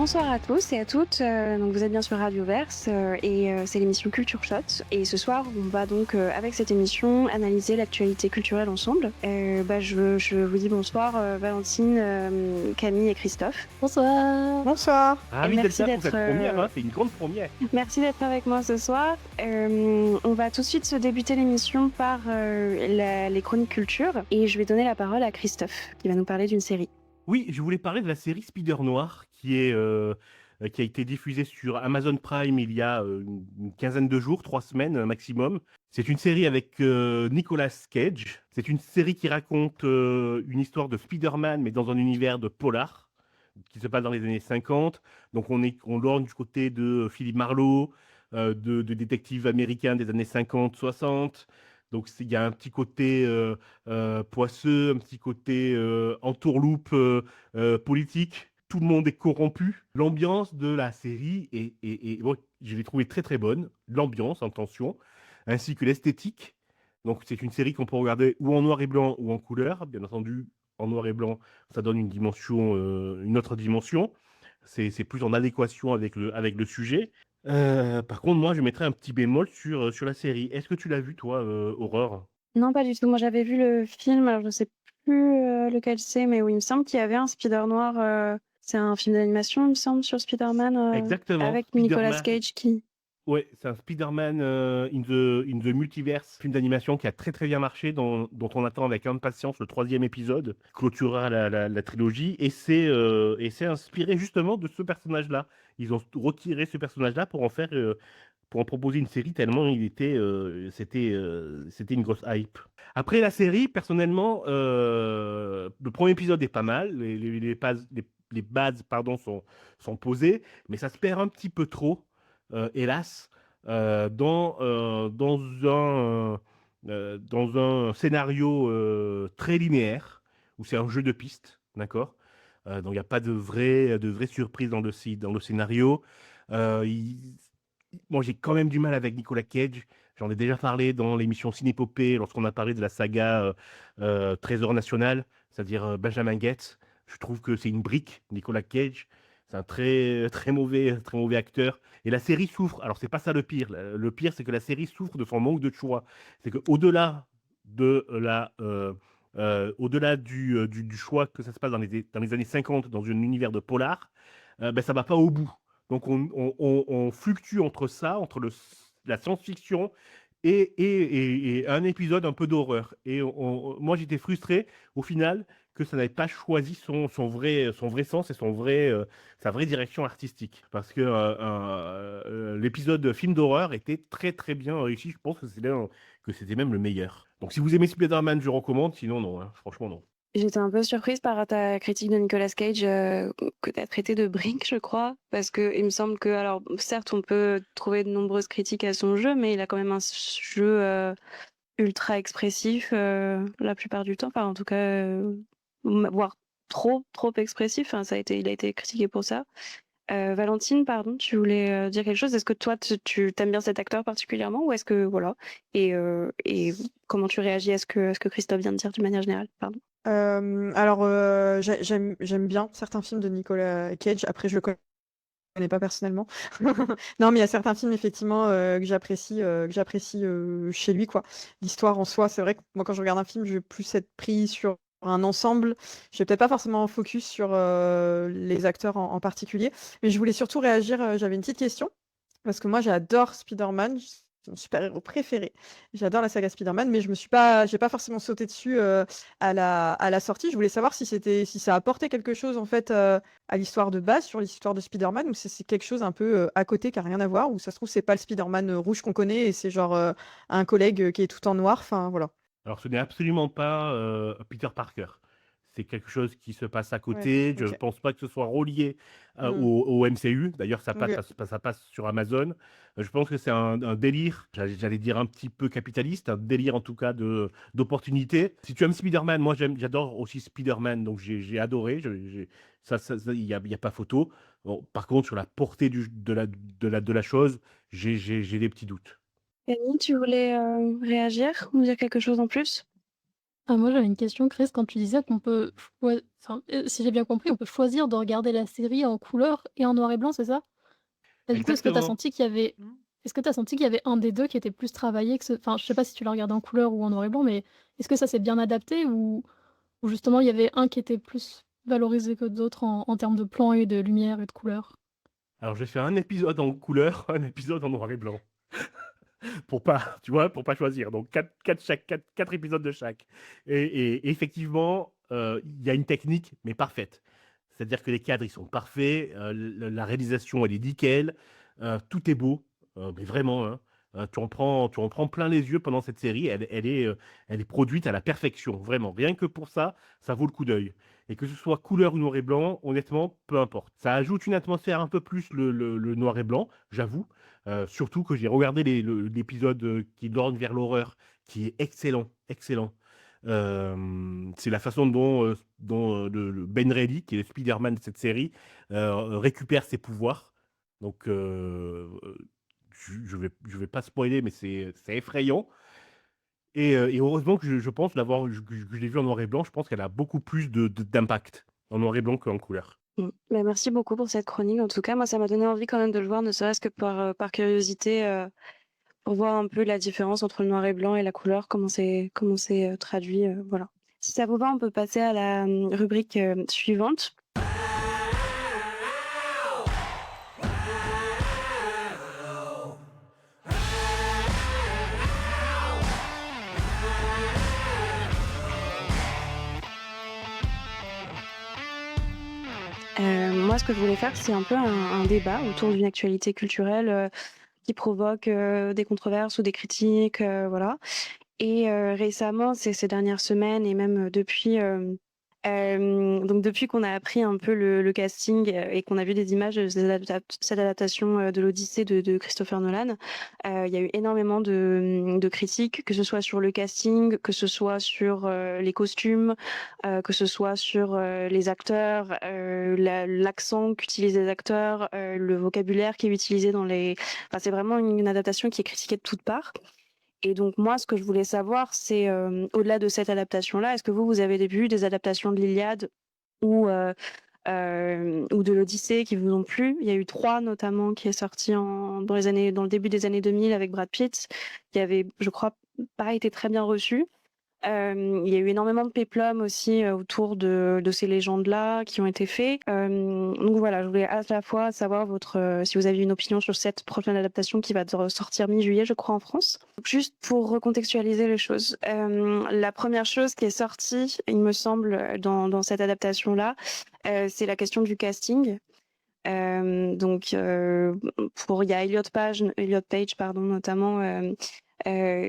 Bonsoir à tous et à toutes. Donc vous êtes bien sur Radio Verse c'est l'émission Culture Shot. Et ce soir, on va donc avec cette émission analyser l'actualité culturelle ensemble. Je vous dis bonsoir Valentine, Camille et Christophe. Bonsoir. Bonsoir. Et Ravi d'être merci là pour d'être cette première, hein, c'est une grande première. merci d'être avec moi ce soir. On va tout de suite se débuter l'émission par les chroniques culture et je vais donner la parole à Christophe qui va nous parler d'une série. Oui, je voulais parler de la série Spider Noir qui a été diffusée sur Amazon Prime il y a une quinzaine de jours, 3 semaines maximum. C'est une série avec Nicolas Cage. C'est une série qui raconte une histoire de Spider-Man, mais dans un univers de polar, qui se passe dans les années 50. Donc on lorgne du côté de Philippe Marlowe, de détectives américains des années 50-60. Donc il y a un petit côté poisseux, un petit côté entourloupe politique. Tout le monde est corrompu. L'ambiance de la série bon, je l'ai trouvée très très bonne. L'ambiance en tension, ainsi que l'esthétique. Donc c'est une série qu'on peut regarder ou en noir et blanc ou en couleur. Bien entendu, en noir et blanc, ça donne une dimension, une autre dimension. C'est plus en adéquation avec le sujet. Par contre, moi, je mettrais un petit bémol sur la série. Est-ce que tu l'as vu, toi, Aurore? Non, pas du tout. Moi, j'avais vu le film, alors je sais plus lequel c'est, mais oui, il me semble qu'il y avait un Spider Noir. C'est un film d'animation, il me semble, sur Spider-Man, Exactement, avec Nicolas Spider-Man. Cage qui. Ouais, c'est un Spider-Man in the Multiverse, film d'animation qui a très très bien marché, dont on attend avec impatience le troisième épisode, qui clôturera la trilogie, et c'est inspiré justement de ce personnage-là. Ils ont retiré ce personnage-là pour en proposer une série tellement c'était une grosse hype. Après la série, personnellement, le premier épisode est pas mal, les bases pardon sont posées, mais ça se perd un petit peu trop, hélas, dans un scénario très linéaire où c'est un jeu de pistes, d'accord? Donc il n'y a pas de vraie surprise dans le scénario. Euh, il- Moi, j'ai quand même du mal avec Nicolas Cage. J'en ai déjà parlé dans l'émission Cinépopée lorsqu'on a parlé de la saga Trésor National, c'est-à-dire Benjamin Gates. Je trouve que c'est une brique, Nicolas Cage. C'est un très mauvais acteur. Et la série souffre. Alors, c'est pas ça le pire. Le pire, c'est que la série souffre de son manque de choix. C'est qu'au-delà de au-delà du choix que ça se passe dans les années 50 dans un univers de polar, ben, ça va pas au bout. Donc on fluctue entre ça, la science-fiction et un épisode un peu d'horreur. Et moi j'étais frustré au final que ça n'avait pas choisi son vrai sens et sa vraie direction artistique. Parce que l'épisode film d'horreur était très très bien réussi. Je pense que c'était même le meilleur. Donc si vous aimez Spider-Man, je recommande. Sinon, non, hein, franchement, non. J'étais un peu surprise par ta critique de Nicolas Cage, que tu as traité de brique, je crois, parce que il me semble que, alors certes, on peut trouver de nombreuses critiques à son jeu, mais il a quand même un jeu ultra expressif la plupart du temps, enfin en tout cas, voire trop expressif. Enfin, il a été critiqué pour ça. Valentine, pardon, tu voulais dire quelque chose. Est-ce que toi, tu t'aimes bien cet acteur particulièrement ou est-ce que voilà et comment tu réagis à ce que Christophe vient de dire d'une manière générale, pardon. J'aime bien certains films de Nicolas Cage. Après, je le connais pas personnellement. Non, mais il y a certains films effectivement que j'apprécie chez lui, quoi. L'histoire en soi, c'est vrai que moi, quand je regarde un film, je vais plus être pris sur un ensemble. Je vais peut-être pas forcément focus sur les acteurs en particulier. Mais je voulais surtout réagir. J'avais une petite question. Parce que moi, j'adore Spider-Man, c'est mon super-héros préféré. J'adore la saga Spider-Man, mais j'ai pas forcément sauté dessus à la sortie. Je voulais savoir si ça apportait quelque chose en fait à l'histoire de base, sur l'histoire de Spider-Man, ou si c'est quelque chose un peu à côté qui a rien à voir, ou ça se trouve c'est pas le Spider-Man rouge qu'on connaît et c'est genre un collègue qui est tout en noir. Enfin voilà. Alors, ce n'est absolument pas Peter Parker. C'est quelque chose qui se passe à Ouais, côté. Je ne ok. pense pas que ce soit relié Hmm, au MCU. D'ailleurs, ok. ça passe sur Amazon. Je pense que c'est un délire, j'allais dire un petit peu capitaliste, un délire en tout cas d'opportunité. Si tu aimes Spider-Man, moi j'adore aussi Spider-Man, donc j'ai adoré. Il y a pas photo. Bon, par contre, sur la portée de la chose, j'ai des petits doutes. Camille, tu voulais réagir ou dire quelque chose en plus? Ah, moi, j'avais une question, Chris, quand tu disais qu'on peut si j'ai bien compris, on peut choisir de regarder la série en couleur et en noir et blanc, c'est ça? Et du coup, Exactement. est-ce que tu as senti qu'il y avait un des 2 qui était plus travaillé que je sais pas si tu l'as regardé en couleur ou en noir et blanc, mais est-ce que ça s'est bien adapté ou justement il y avait un qui était plus valorisé que d'autres en termes de plan et de lumière et de couleur? Alors j'ai fait un épisode en couleur, un épisode en noir et blanc. Pour pas, tu vois, pour pas choisir. Donc quatre épisodes de chaque. Et effectivement, il y a une technique, mais parfaite. C'est-à-dire que les cadres, ils sont parfaits, la réalisation, elle est nickel, tout est beau, mais vraiment, hein. Tu en prends plein les yeux pendant cette série. Elle est produite à la perfection, vraiment. Rien que pour ça, ça vaut le coup d'œil. Et que ce soit couleur ou noir et blanc, honnêtement, peu importe. Ça ajoute une atmosphère un peu plus le noir et blanc, j'avoue. Surtout que j'ai regardé l'épisode qui l'orne vers l'horreur, qui est excellent, excellent. C'est la façon dont le Ben Reilly, qui est le Spider-Man de cette série, récupère ses pouvoirs. Donc, je vais pas spoiler, mais c'est effrayant. Et heureusement que je pense que je l'ai vu en noir et blanc, je pense qu'elle a beaucoup plus d'impact en noir et blanc qu'en couleur. Bah, merci beaucoup pour cette chronique. En tout cas, moi, ça m'a donné envie quand même de le voir, ne serait-ce que par curiosité, pour voir un peu la différence entre le noir et blanc et la couleur, comment c'est traduit, voilà. Si ça vous va, on peut passer à la rubrique suivante. Moi, ce que je voulais faire, c'est un peu un débat autour d'une actualité culturelle qui provoque des controverses ou des critiques, voilà. Et récemment, ces dernières semaines et même depuis, donc depuis qu'on a appris un peu le casting et qu'on a vu des images de cette adaptation de l'Odyssée de Christopher Nolan, il y a eu énormément de critiques, que ce soit sur le casting, que ce soit sur les costumes, que ce soit sur les acteurs, l'accent qu'utilisent les acteurs, le vocabulaire qui est utilisé dans les... Enfin, c'est vraiment une adaptation qui est critiquée de toutes parts. Et donc moi, ce que je voulais savoir, c'est au-delà de cette adaptation-là, est-ce que vous avez vu des adaptations de l'Iliade ou de l'Odyssée qui vous ont plu? Il y a eu 3 notamment qui est sorti dans le début des années 2000 avec Brad Pitt, qui avait, je crois, pas été très bien reçu. Il y a eu énormément de péplums aussi autour de ces légendes-là qui ont été faits. Donc voilà, je voulais à la fois savoir si vous aviez une opinion sur cette prochaine adaptation qui va sortir mi-juillet, je crois, en France. Juste pour recontextualiser les choses, la première chose qui est sortie, il me semble, dans cette adaptation-là, c'est la question du casting. Donc, il y a Elliot Page, pardon, notamment,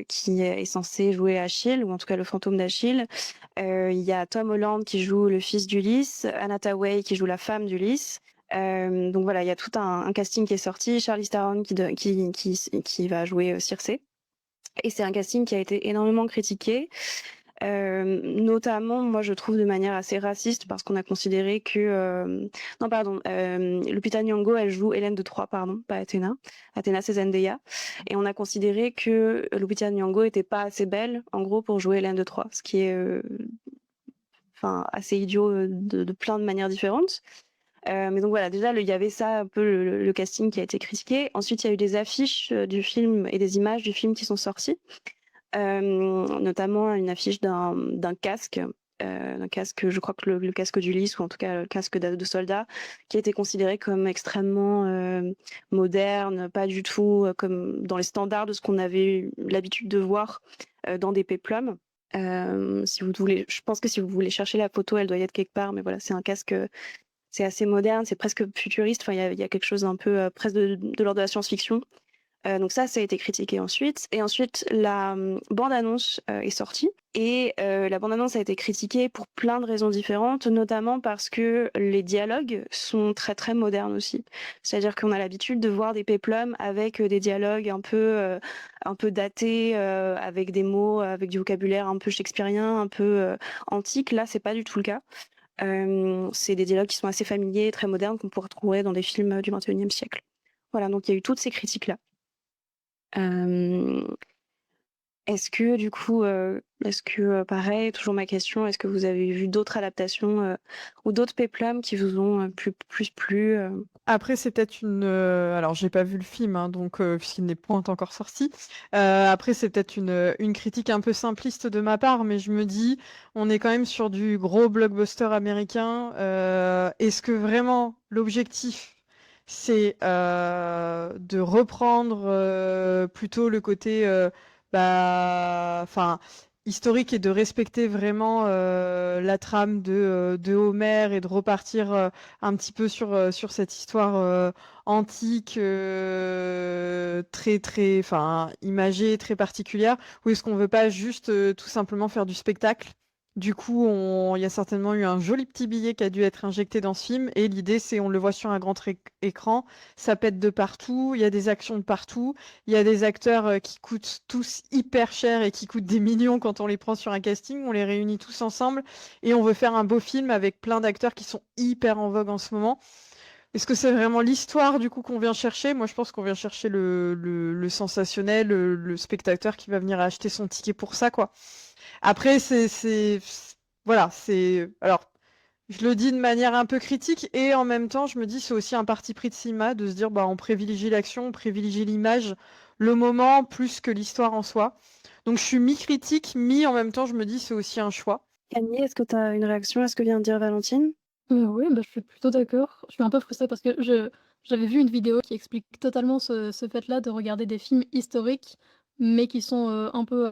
qui est censé jouer Achille, ou en tout cas le fantôme d'Achille. Il y a Tom Holland qui joue le fils d'Ulysse, Anna Thaoué qui joue la femme d'Ulysse. Donc voilà, il y a tout un casting qui est sorti. Charlize Theron qui va jouer Circé. Et c'est un casting qui a été énormément critiqué. Notamment, moi, je trouve de manière assez raciste parce qu'on a considéré que... Non, pardon. Lupita Nyong'o, elle joue Hélène de Troie, pardon, pas Athéna. Athéna, c'est Zendaya. Et on a considéré que Lupita Nyong'o était pas assez belle, en gros, pour jouer Hélène de Troie, ce qui est assez idiot de plein de manières différentes. Mais donc voilà, déjà, il y avait ça, un peu le casting qui a été critiqué. Ensuite, il y a eu des affiches du film et des images du film qui sont sorties. Notamment une affiche d'un casque, je crois que le casque d'Ulysse, ou en tout cas le casque de soldat, qui a été considéré comme extrêmement moderne, pas du tout comme dans les standards de ce qu'on avait eu l'habitude de voir dans des péplums. Si vous voulez, je pense que si vous voulez chercher la photo, elle doit y être quelque part, mais voilà, c'est un casque, c'est assez moderne, c'est presque futuriste, enfin, il y a quelque chose d'un peu presque de l'ordre de la science-fiction. Donc ça a été critiqué ensuite. Et ensuite, la bande-annonce est sortie. Et la bande-annonce a été critiquée pour plein de raisons différentes, notamment parce que les dialogues sont très très modernes aussi. C'est-à-dire qu'on a l'habitude de voir des péplums avec des dialogues un peu datés, avec des mots, avec du vocabulaire un peu shakespearien, un peu antique. Là, c'est pas du tout le cas. C'est des dialogues qui sont assez familiers, très modernes, qu'on pourrait retrouver dans des films du XXIe siècle. Voilà, donc il y a eu toutes ces critiques-là. Est-ce que du coup, pareil, toujours ma question, est-ce que vous avez vu d'autres adaptations, ou d'autres péplums qui vous ont, plus plu, Après, c'est peut-être alors j'ai pas vu le film, hein, donc puisqu'il n'est point encore sorti. Après, c'est peut-être une critique un peu simpliste de ma part, mais je me dis: «On est quand même sur du gros blockbuster américain, est-ce que vraiment l'objectif, c'est, de reprendre, plutôt le côté, enfin, historique et de respecter vraiment, la trame de Homer et de repartir, un petit peu sur cette histoire antique, très, très, enfin, imagée, très particulière, ou est-ce qu'on veut pas juste tout simplement faire du spectacle? Du coup, il y a certainement eu un joli petit billet qui a dû être injecté dans ce film, et l'idée, c'est on le voit sur un grand écran, ça pète de partout, il y a des actions de partout, il y a des acteurs qui coûtent tous hyper cher et qui coûtent des millions quand on les prend sur un casting, on les réunit tous ensemble et on veut faire un beau film avec plein d'acteurs qui sont hyper en vogue en ce moment. Est-ce que c'est vraiment l'histoire du coup qu'on vient chercher? Moi, je pense qu'on vient chercher le sensationnel, le spectateur qui va venir acheter son ticket pour ça, quoi. Après, voilà, alors, je le dis de manière un peu critique et en même temps, je me dis c'est aussi un parti pris de cinéma de se dire bah on privilégie l'action, on privilégie l'image, le moment plus que l'histoire en soi. Donc je suis mi-critique, mi en même temps, je me dis c'est aussi un choix. Camille, est-ce que tu as une réaction à ce que vient de dire Valentine? Oui, bah, je suis plutôt d'accord. Je suis un peu frustrée parce que j'avais vu une vidéo qui explique totalement ce fait-là de regarder des films historiques, mais qui sont, un peu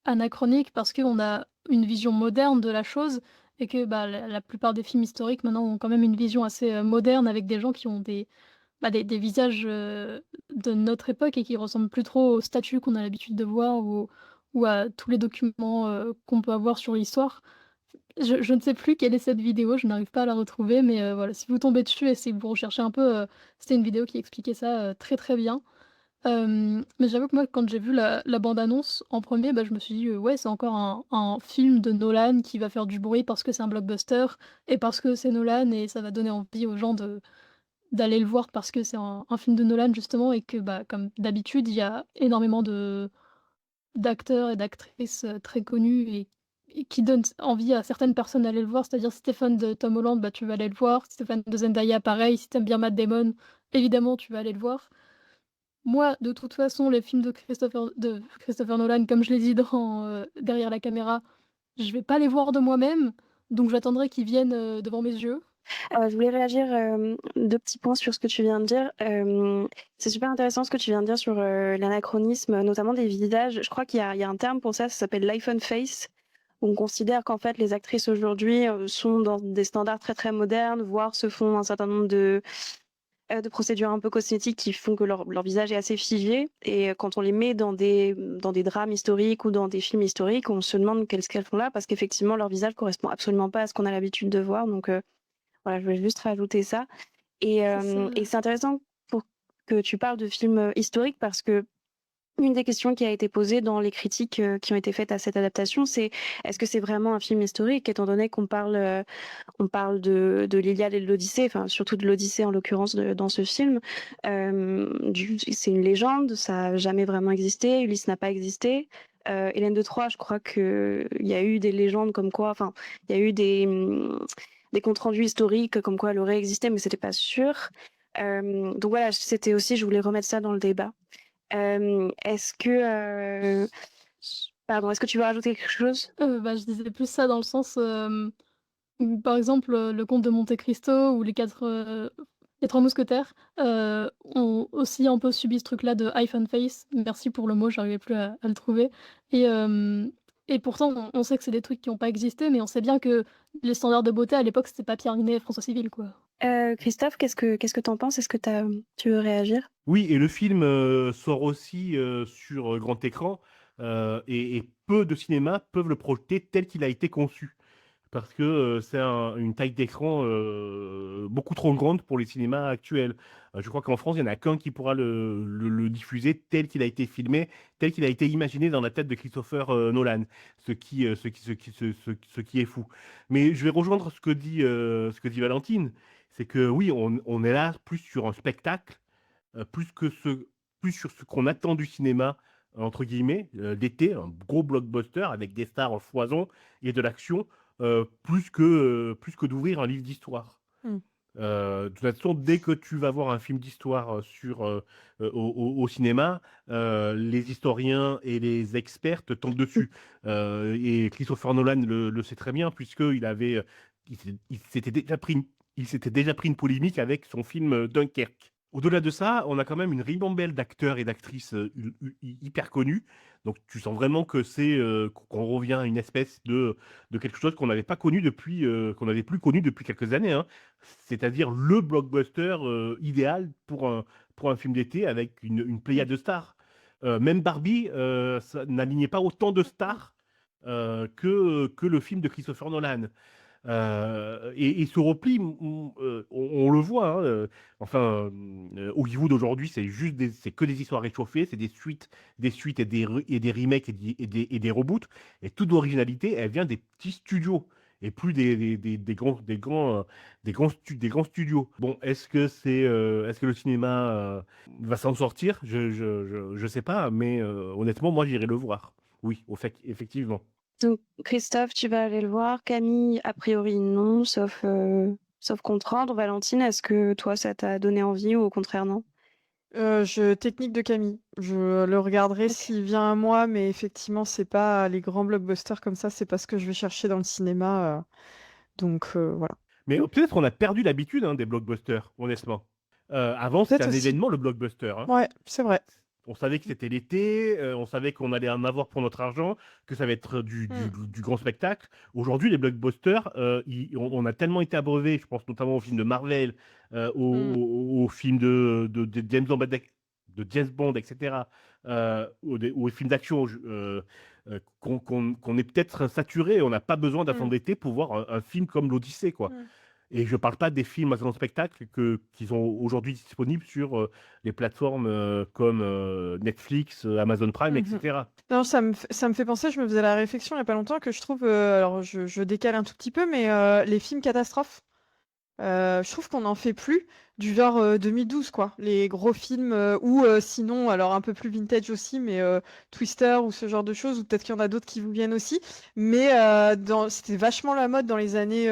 anachroniques parce qu'on a une vision moderne de la chose et que, bah, la plupart des films historiques maintenant ont quand même une vision assez, moderne avec des gens qui ont des visages, de notre époque et qui ressemblent plus trop aux statues qu'on a l'habitude de voir ou à tous les documents, qu'on peut avoir sur l'histoire. Je ne sais plus quelle est cette vidéo, je n'arrive pas à la retrouver, mais voilà, si vous tombez dessus et si vous recherchez un peu, c'était une vidéo qui expliquait ça, très, très bien. Mais j'avoue que moi, quand j'ai vu la bande annonce en premier, bah, je me suis dit: «Ouais, c'est encore un film de Nolan qui va faire du bruit parce que c'est un blockbuster et parce que c'est Nolan et ça va donner envie aux gens d'aller le voir parce que c'est un film de Nolan justement» et que, bah, comme d'habitude, il y a énormément d'acteurs et d'actrices, très connus et qui donnent envie à certaines personnes d'aller le voir. C'est-à-dire si tu es fan de Tom Holland, bah, tu vas aller le voir. Si tu es fan de Zendaya, pareil. Si tu aimes bien Matt Damon, évidemment, tu vas aller le voir. Moi, de toute façon, les films de Christopher Nolan, comme je l'ai dit dans, Derrière la caméra, je vais pas les voir de moi-même, donc j'attendrai qu'ils viennent, devant mes yeux. Je voulais réagir, 2 petits points sur ce que tu viens de dire. C'est super intéressant ce que tu viens de dire sur, l'anachronisme, notamment des visages. Je crois qu'il y a un terme pour ça s'appelle l'iPhone face. On considère qu'en fait les actrices aujourd'hui, sont dans des standards très, très modernes, voire se font un certain nombre de procédures un peu cosmétiques qui font que leur visage est assez figé, et quand on les met dans des drames historiques ou dans des films historiques, on se demande qu'est-ce qu'elles font là, parce qu'effectivement leur visage correspond absolument pas à ce qu'on a l'habitude de voir, donc voilà, je voulais juste rajouter ça. C'est ça. Et c'est intéressant pour que tu parles de films, historiques, parce que une des questions qui a été posée dans les critiques, qui ont été faites à cette adaptation, c'est: est-ce que c'est vraiment un film historique? Étant donné on parle de l'Iliade et de l'Odyssée, enfin surtout de l'Odyssée en l'occurrence dans ce film. C'est une légende, ça a jamais vraiment existé, Ulysse n'a pas existé. Hélène de Troie, je crois qu'il y a eu des légendes comme quoi, enfin, il y a eu des comptes rendus historiques comme quoi elle aurait existé, mais c'était pas sûr. Donc voilà, c'était aussi, je voulais remettre ça dans le débat. Est-ce que, pardon, est-ce que tu veux rajouter quelque chose? Bah, je disais plus ça dans le sens, où par exemple, Le Comte de Monte Cristo ou Les Trois Mousquetaires, ont aussi un peu subi ce truc-là de iPhone face. Merci pour le mot, j'arrivais plus à le trouver et et pourtant on sait que c'est des trucs qui ont pas existé, mais on sait bien que les standards de beauté à l'époque, c'était pas Pierre Niney et François Civil, quoi. Christophe, qu'est-ce que tu en penses? Est-ce que tu veux réagir? Oui, et le film sort aussi sur grand écran, et peu de cinémas peuvent le projeter tel qu'il a été conçu. Parce que c'est une taille d'écran beaucoup trop grande pour les cinémas actuels. Je crois qu'en France, il n'y en a qu'un qui pourra le diffuser tel qu'il a été filmé, tel qu'il a été imaginé dans la tête de Christopher Nolan, ce qui est fou. Mais je vais rejoindre ce que dit Valentine, c'est que oui, on est là plus sur un spectacle, plus sur ce qu'on attend du cinéma entre guillemets, d'été, un gros blockbuster avec des stars en foison et de l'action, plus que d'ouvrir un livre d'histoire. Mm. De toute façon, dès que tu vas voir un film d'histoire au cinéma, les historiens et les experts te tombent dessus. Et Christopher Nolan le sait très bien, puisqu'il avait, il s'était déjà pris il s'était déjà pris une polémique avec son film Dunkerque. Au-delà de ça, on a quand même une ribambelle d'acteurs et d'actrices hyper connus. Donc tu sens vraiment que qu'on revient à une espèce de quelque chose qu'on n'avait pas connu depuis, qu'on n'avait plus connu depuis quelques années, hein. C'est-à-dire le blockbuster idéal pour un film d'été avec une pléiade de stars. Même Barbie n'alignait pas autant de stars que le film de Christopher Nolan. Et ce repli, on le voit, hein, enfin, Hollywood aujourd'hui, c'est que des histoires réchauffées, c'est des suites et des remakes et des reboots. Et toute l'originalité, elle vient des petits studios et plus des grands studios. Bon, est-ce que le cinéma va s'en sortir? Je sais pas, mais honnêtement, moi, j'irai le voir. Oui, effectivement. Donc, Christophe, tu vas aller le voir. Camille, a priori, non, sauf contre-ordre. Valentine, est-ce que toi, ça t'a donné envie ou au contraire, non? Technique de Camille. Je le regarderai Ok. s'il vient à moi, mais effectivement, c'est pas les grands blockbusters comme ça, c'est pas ce que je vais chercher dans le cinéma. Donc voilà. Mais peut-être on a perdu l'habitude des blockbusters, honnêtement. Avant, c'était Peut-être un aussi. événement, le blockbuster, hein. Ouais, c'est vrai. On savait que c'était l'été, on savait qu'on allait en avoir pour notre argent, que ça va être Mm. du grand spectacle. Aujourd'hui, les blockbusters, on a tellement été abreuvés, je pense notamment aux films de Marvel, Mm. aux films de James Bond, etc., aux films d'action, qu'on est peut-être saturé. On n'a pas besoin Mm. d'attendre l'été pour voir un film comme l'Odyssée, quoi. Mm. Et je ne parle pas des films à grand spectacle qui sont aujourd'hui disponibles sur les plateformes comme Netflix, Amazon Prime, Mhm. etc. Non, ça me fait penser, je me faisais la réflexion il n'y a pas longtemps que je trouve, alors je décale un tout petit peu, mais les films catastrophes, je trouve qu'on n'en fait plus du genre 2012, quoi. Les gros films, ou sinon, alors un peu plus vintage aussi, mais Twister ou ce genre de choses, ou peut-être qu'il y en a d'autres qui vous viennent aussi. Mais c'était vachement la mode dans les années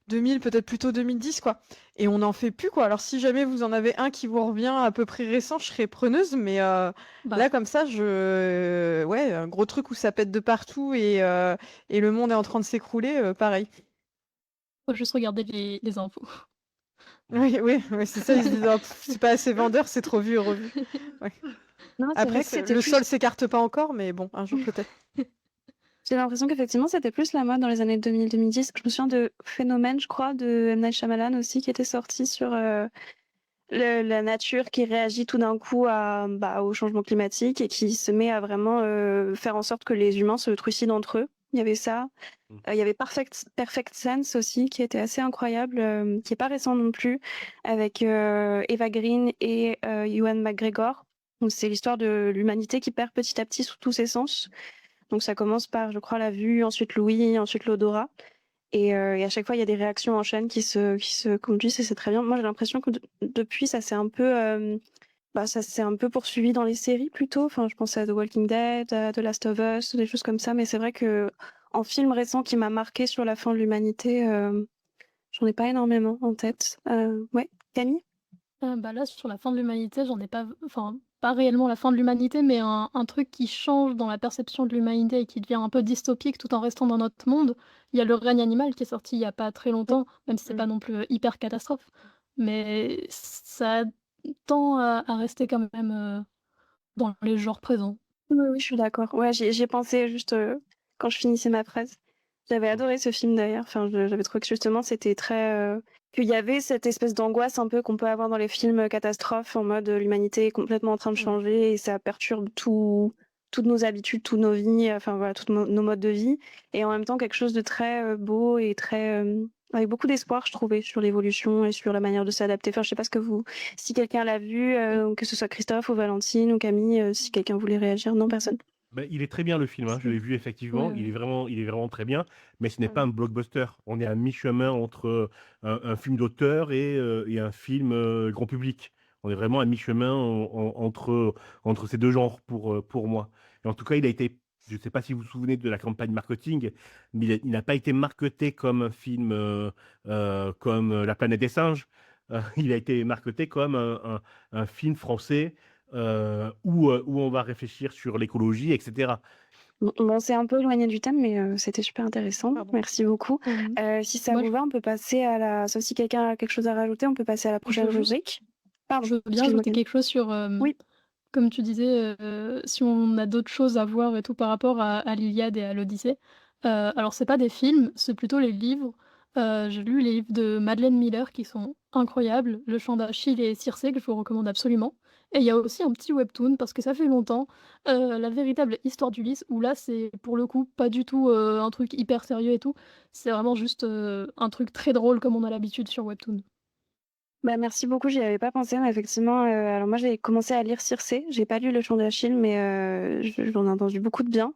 2000, peut-être plutôt 2010, quoi. Et on n'en fait plus, quoi. Alors si jamais vous en avez un qui vous revient à peu près récent, je serais preneuse, mais Bah, là, comme ça, ouais, un gros truc où ça pète de partout et le monde est en train de s'écrouler, pareil. faut juste regarder les infos. Oui, oui, ouais, c'est ça, ils se disent: «Oh, c'est pas assez vendeur, c'est trop vu et revu». Ouais. Non, c'est Après vrai que c'est c'était le sol plus. s'écarte pas encore, mais bon, un jour peut-être. J'ai l'impression qu'effectivement, c'était plus la mode dans les années 2000-2010. Je me souviens de Phénomène, je crois, de M. Night Shyamalan aussi, qui était sorti sur la nature qui réagit tout d'un coup au changement climatique et qui se met à vraiment faire en sorte que les humains se trucident entre eux. Il y avait ça. Mm. Il y avait Perfect Sense aussi, qui était assez incroyable, qui est pas récent non plus, avec Eva Green et Ewan McGregor. Donc, c'est l'histoire de l'humanité qui perd petit à petit sous tous ses sens. Donc ça commence par, je crois, la vue, ensuite l'ouïe, ensuite l'odorat. Et à chaque fois, il y a des réactions en chaîne qui se conduisent et c'est très bien. Moi, j'ai l'impression que depuis, ça s'est un peu poursuivi dans les séries plutôt. Enfin, je pense à The Walking Dead, à The Last of Us, des choses comme ça. Mais c'est vrai que en film récent qui m'a marqué sur la fin de l'humanité, j'en ai pas énormément en tête. Ouais, Camille? Bah, là, sur la fin de l'humanité, j'en ai pas enfin, pas réellement la fin de l'humanité, mais un truc qui change dans la perception de l'humanité et qui devient un peu dystopique tout en restant dans notre monde. Il y a Le règne animal qui est sorti il y a pas très longtemps, même si c'est Mmh. pas non plus, hyper catastrophe, mais ça tend à rester quand même, dans les genres présents. Oui, oui, je suis d'accord. Ouais, j'y ai pensé juste quand je finissais ma phrase. J'avais adoré ce film d'ailleurs. Enfin, j'avais trouvé que justement c'était très. Qu'il y avait cette espèce d'angoisse un peu qu'on peut avoir dans les films catastrophes, en mode l'humanité est complètement en train de Mmh. changer et ça perturbe toutes nos habitudes, toutes nos vies, enfin voilà, nos modes de vie. Et en même temps, quelque chose de très beau et très. Avec beaucoup d'espoir, je trouvais, sur l'évolution et sur la manière de s'adapter. Enfin, je sais pas ce que vous. Si quelqu'un l'a vu, que ce soit Christophe ou Valentine ou Camille, si quelqu'un voulait réagir. Non, personne. Ben, il est très bien le film, hein. Je l'ai vu effectivement, Ouais, ouais. il est vraiment très bien, mais ce n'est pas Mmh. un blockbuster. On est à mi-chemin entre un film d'auteur et un film grand public. On est vraiment à mi-chemin entre ces deux genres pour moi. Et en tout cas, je ne sais pas si vous vous souvenez de la campagne marketing, mais il n'a pas été marketé comme un film comme La planète des singes. Il a été marketé comme un film français où on va réfléchir sur l'écologie, etc. Bon, c'est un peu éloigné du thème, mais c'était super intéressant. Pardon. Merci beaucoup. Si ça Moi, vous va, on peut passer à la... Sauf si quelqu'un a quelque chose à rajouter, on peut passer à la prochaine juste, rubrique. Pardon, je veux bien excuse-moi, ajouter Camille. quelque chose sur, Oui. comme tu disais, si on a d'autres choses à voir et tout par rapport à l'Iliade et à l'Odyssée. Alors c'est pas des films, c'est plutôt les livres. J'ai lu les livres de Madeleine Miller qui sont incroyables, Le Chant d'Achille et Circé que je vous recommande absolument. Et il y a aussi un petit webtoon parce que ça fait longtemps, La véritable histoire d'Ulysse où là c'est pour le coup pas du tout, un truc hyper sérieux et tout. C'est vraiment juste, un truc très drôle comme on a l'habitude sur webtoon. Bah, merci beaucoup, j'y avais pas pensé, mais effectivement, alors moi j'ai commencé à lire Circé. J'ai pas lu Le Chant d'Achille, mais j'en ai entendu beaucoup de bien.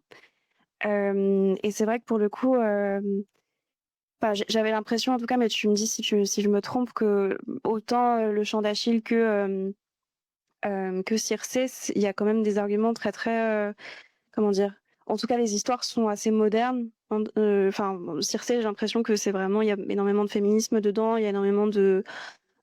Et c'est vrai que pour le coup, enfin, j'avais l'impression en tout cas, mais tu me dis si je me trompe, que autant Le Chant d'Achille que Circé, il y a quand même des arguments très très, comment dire? En tout cas, les histoires sont assez modernes. Enfin, Circé, j'ai l'impression que c'est vraiment, il y a énormément de féminisme dedans, il y a énormément de,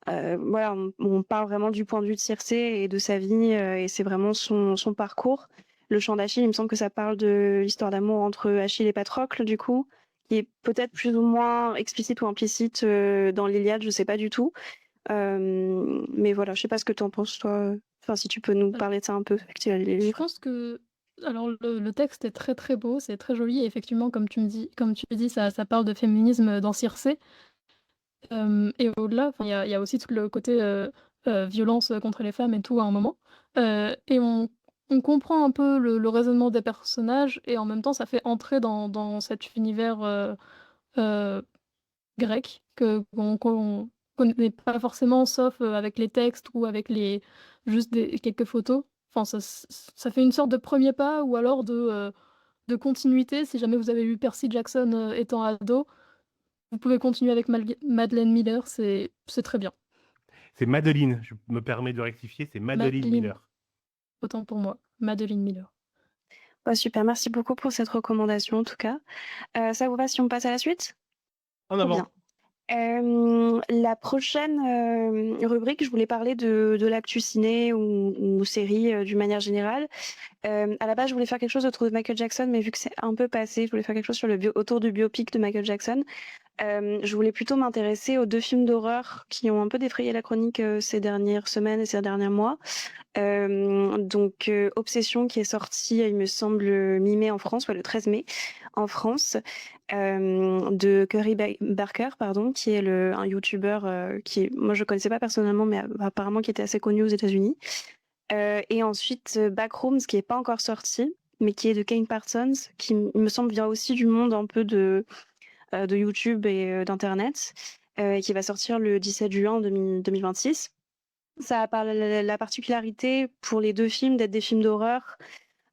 voilà, on parle vraiment du point de vue de Circé et de sa vie, et c'est vraiment son parcours. Le Chant d'Achille, il me semble que ça parle de l'histoire d'amour entre Achille et Patrocle, du coup, qui est peut-être plus ou moins explicite ou implicite dans l'Iliade, je sais pas du tout. Mais voilà, je sais pas ce que tu en penses, toi. Enfin, si tu peux nous parler de ça un peu, vu que tu as lu les Je livres. pense que alors le texte est très, très beau, c'est très joli et effectivement comme tu dis, ça parle de féminisme, dans Circé. Et au-delà, enfin, il y a aussi tout le côté, violence, contre les femmes et tout à un moment. Et on comprend un peu le raisonnement des personnages et en même temps ça fait entrer dans cet univers, heu, grec qu'on connaît pas forcément sauf, avec les textes ou avec les juste des quelques photos. Enfin ça fait une sorte de premier pas ou alors de continuité. Si jamais vous avez lu Percy Jackson, étant ado, vous pouvez continuer avec Madeleine Miller, c'est très bien. C'est Madeline, je me permets de rectifier, c'est Madeline Madeline, Miller. autant pour moi, Madeline Miller. Bah, super, merci beaucoup pour cette recommandation en tout cas. Ça vous va si on passe à la suite? En Trop avant. bien. La prochaine rubrique, je voulais parler de l'actu ciné ou série d'une manière générale. À la base, je voulais faire quelque chose autour de Michael Jackson, mais vu que c'est un peu passé, je voulais faire quelque chose sur autour du biopic de Michael Jackson. Je voulais plutôt m'intéresser aux deux films d'horreur qui ont un peu défrayé la chronique ces dernières semaines et ces derniers mois. Donc Obsession qui est sorti, il me semble, mi-mai en France, ouais, le 13 mai en France, de Curry Barker, pardon, qui est un YouTuber qui est, moi je connaissais pas personnellement, mais apparemment qui était assez connu aux États-Unis. Et ensuite Backrooms qui est pas encore sorti, mais qui est de Kane Parsons, qui il me semble vient aussi du monde un peu de YouTube et d'internet, et qui va sortir le 17 juin 2026. Ça a la particularité pour les deux films d'être des films d'horreur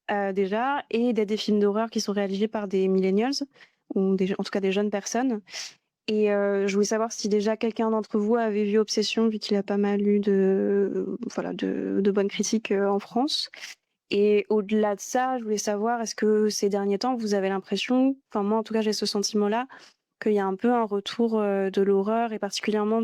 déjà, et d'être des films d'horreur qui sont réalisés par des millennials, ou en tout cas des jeunes personnes. Et je voulais savoir si déjà quelqu'un d'entre vous avait vu Obsession, vu qu'il a pas mal eu voilà, de bonnes critiques en France. Et au-delà de ça, je voulais savoir, est-ce que ces derniers temps, vous avez l'impression, enfin moi en tout cas j'ai ce sentiment-là, qu'il y a un peu un retour de l'horreur, et particulièrement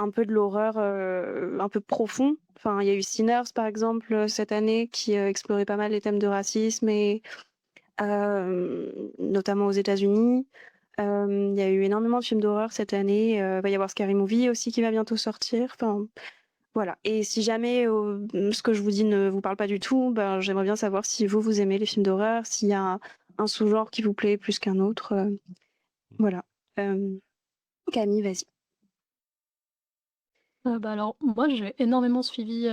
un peu de l'horreur un peu profond. Enfin, il y a eu Sinners, par exemple, cette année, qui explorait pas mal les thèmes de racisme, et notamment aux États-Unis. Il y a eu énormément de films d'horreur cette année. Il va y avoir Scary Movie aussi qui va bientôt sortir. Enfin, voilà. Et si jamais ce que je vous dis ne vous parle pas du tout, ben, j'aimerais bien savoir si vous aimez les films d'horreur, s'il y a un sous-genre qui vous plaît plus qu'un autre. Voilà. Camille, vas-y. Bah, alors moi j'ai énormément suivi,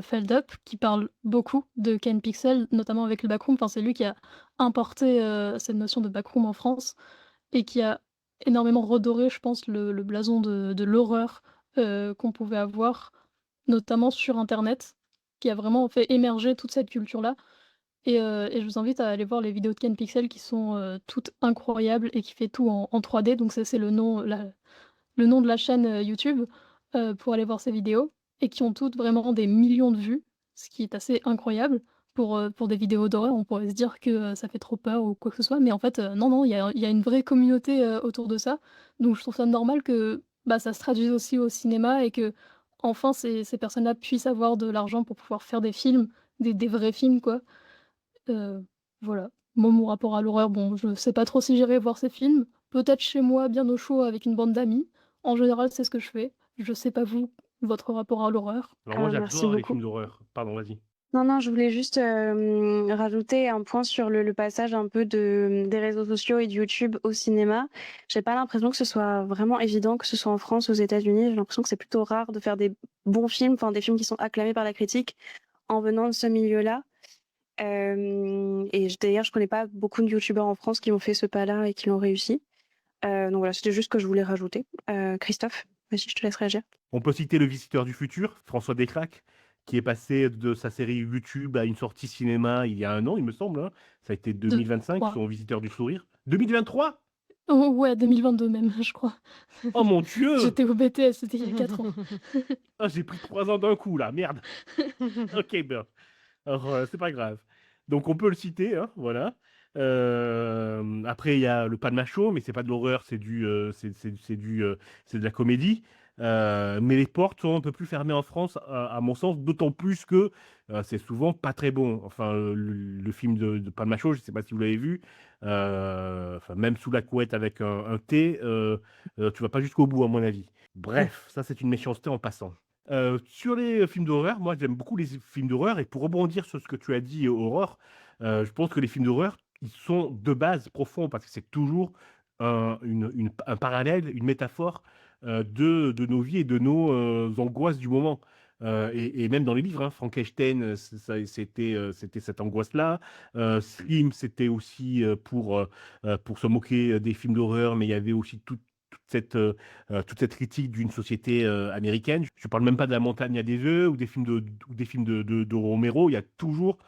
Feld Up qui parle beaucoup de Ken Pixel, notamment avec le backroom. Enfin, c'est lui qui a importé, cette notion de backroom en France et qui a énormément redoré, je pense, le blason de l'horreur, qu'on pouvait avoir, notamment sur internet, qui a vraiment fait émerger toute cette culture-là et je vous invite à aller voir les vidéos de Ken Pixel qui sont, toutes incroyables et qui fait tout en 3D donc ça c'est le nom de la chaîne, YouTube, pour aller voir ses vidéos et qui ont toutes vraiment des millions de vues, ce qui est assez incroyable pour des vidéos d'horreur. On pourrait se dire que, ça fait trop peur ou quoi que ce soit, mais en fait, non, non, il y a une vraie communauté, autour de ça. Donc je trouve ça normal que, bah, ça se traduise aussi au cinéma et qu'enfin ces personnes-là puissent avoir de l'argent pour pouvoir faire des films, des vrais films, quoi. Heu, voilà. Moi, mon rapport à l'horreur, bon, je sais pas trop si j'irai voir ces films. Peut-être chez moi, bien au chaud avec une bande d'amis. En général, c'est ce que je fais. Je sais pas vous, votre rapport à l'horreur? Alors moi, Merci j'adore les beaucoup. films d'horreur. Pardon, vas-y. Non, non, je voulais juste rajouter un point sur le passage un peu des réseaux sociaux et de YouTube au cinéma. J'ai pas l'impression que ce soit vraiment évident, que ce soit en France ou aux États-Unis. J'ai l'impression que c'est plutôt rare de faire des bons films, enfin des films qui sont acclamés par la critique en venant de ce milieu-là. D'ailleurs, je connais pas beaucoup de youtubeurs en France qui ont fait ce pas-là et qui l'ont réussi. Donc voilà, c'était juste ce que je voulais rajouter. Christophe, vas-y, je te laisse réagir. On peut citer Le Visiteur du Futur, François Descraques, qui est passé de sa série YouTube à une sortie cinéma il y a un an, il me semble, hein. Ça a été 2025, 3. son Visiteur du Sourire. 2023? Oh ouais, 2022 même, je crois. Oh mon Dieu! J'étais au BTS, c'était il y a 4 ans. Ah, j'ai pris 3 ans d'un coup, là, merde. Ok, ben. Alors, c'est pas grave. Donc, on peut le citer, hein, voilà. Après, il y a le Palmacho, mais c'est pas de l'horreur, c'est de la comédie. Mais les portes sont un peu plus fermées en France, à mon sens, d'autant plus que c'est souvent pas très bon. Enfin, le film de Palmacho, je sais pas si vous l'avez vu, enfin, même sous la couette avec un thé, tu vas pas jusqu'au bout, à mon avis. Bref, ça, c'est une méchanceté en passant. Sur les films d'horreur, moi j'aime beaucoup les films d'horreur et pour rebondir sur ce que tu as dit, Aurore, je pense que les films d'horreur, ils sont de base profonds parce que c'est toujours un parallèle, une métaphore de nos vies et de nos angoisses du moment. Et même dans les livres, hein, Frankenstein, c'était cette angoisse-là. Scream, c'était aussi pour se moquer des films d'horreur, mais il y avait aussi toute cette critique d'une société américaine. Je ne parle même pas de La Montagne à des œufs ou des films de Romero. Il y a toujours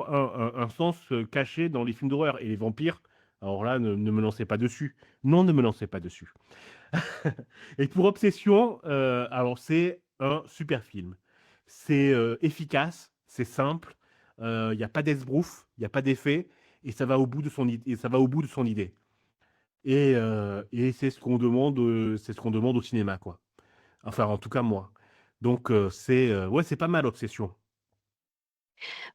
un sens caché dans les films d'horreur. Et les vampires, alors là, ne me lancez pas dessus. Non, ne me lancez pas dessus. Et pour Obsession, alors c'est un super film. C'est efficace, c'est simple, il n'y a pas d'esbrouf, il n'y a pas d'effet, et ça va au bout de son idée. Et c'est ce qu'on demande au cinéma, quoi. Enfin, en tout cas, moi. Donc, ouais, c'est pas mal, Obsession.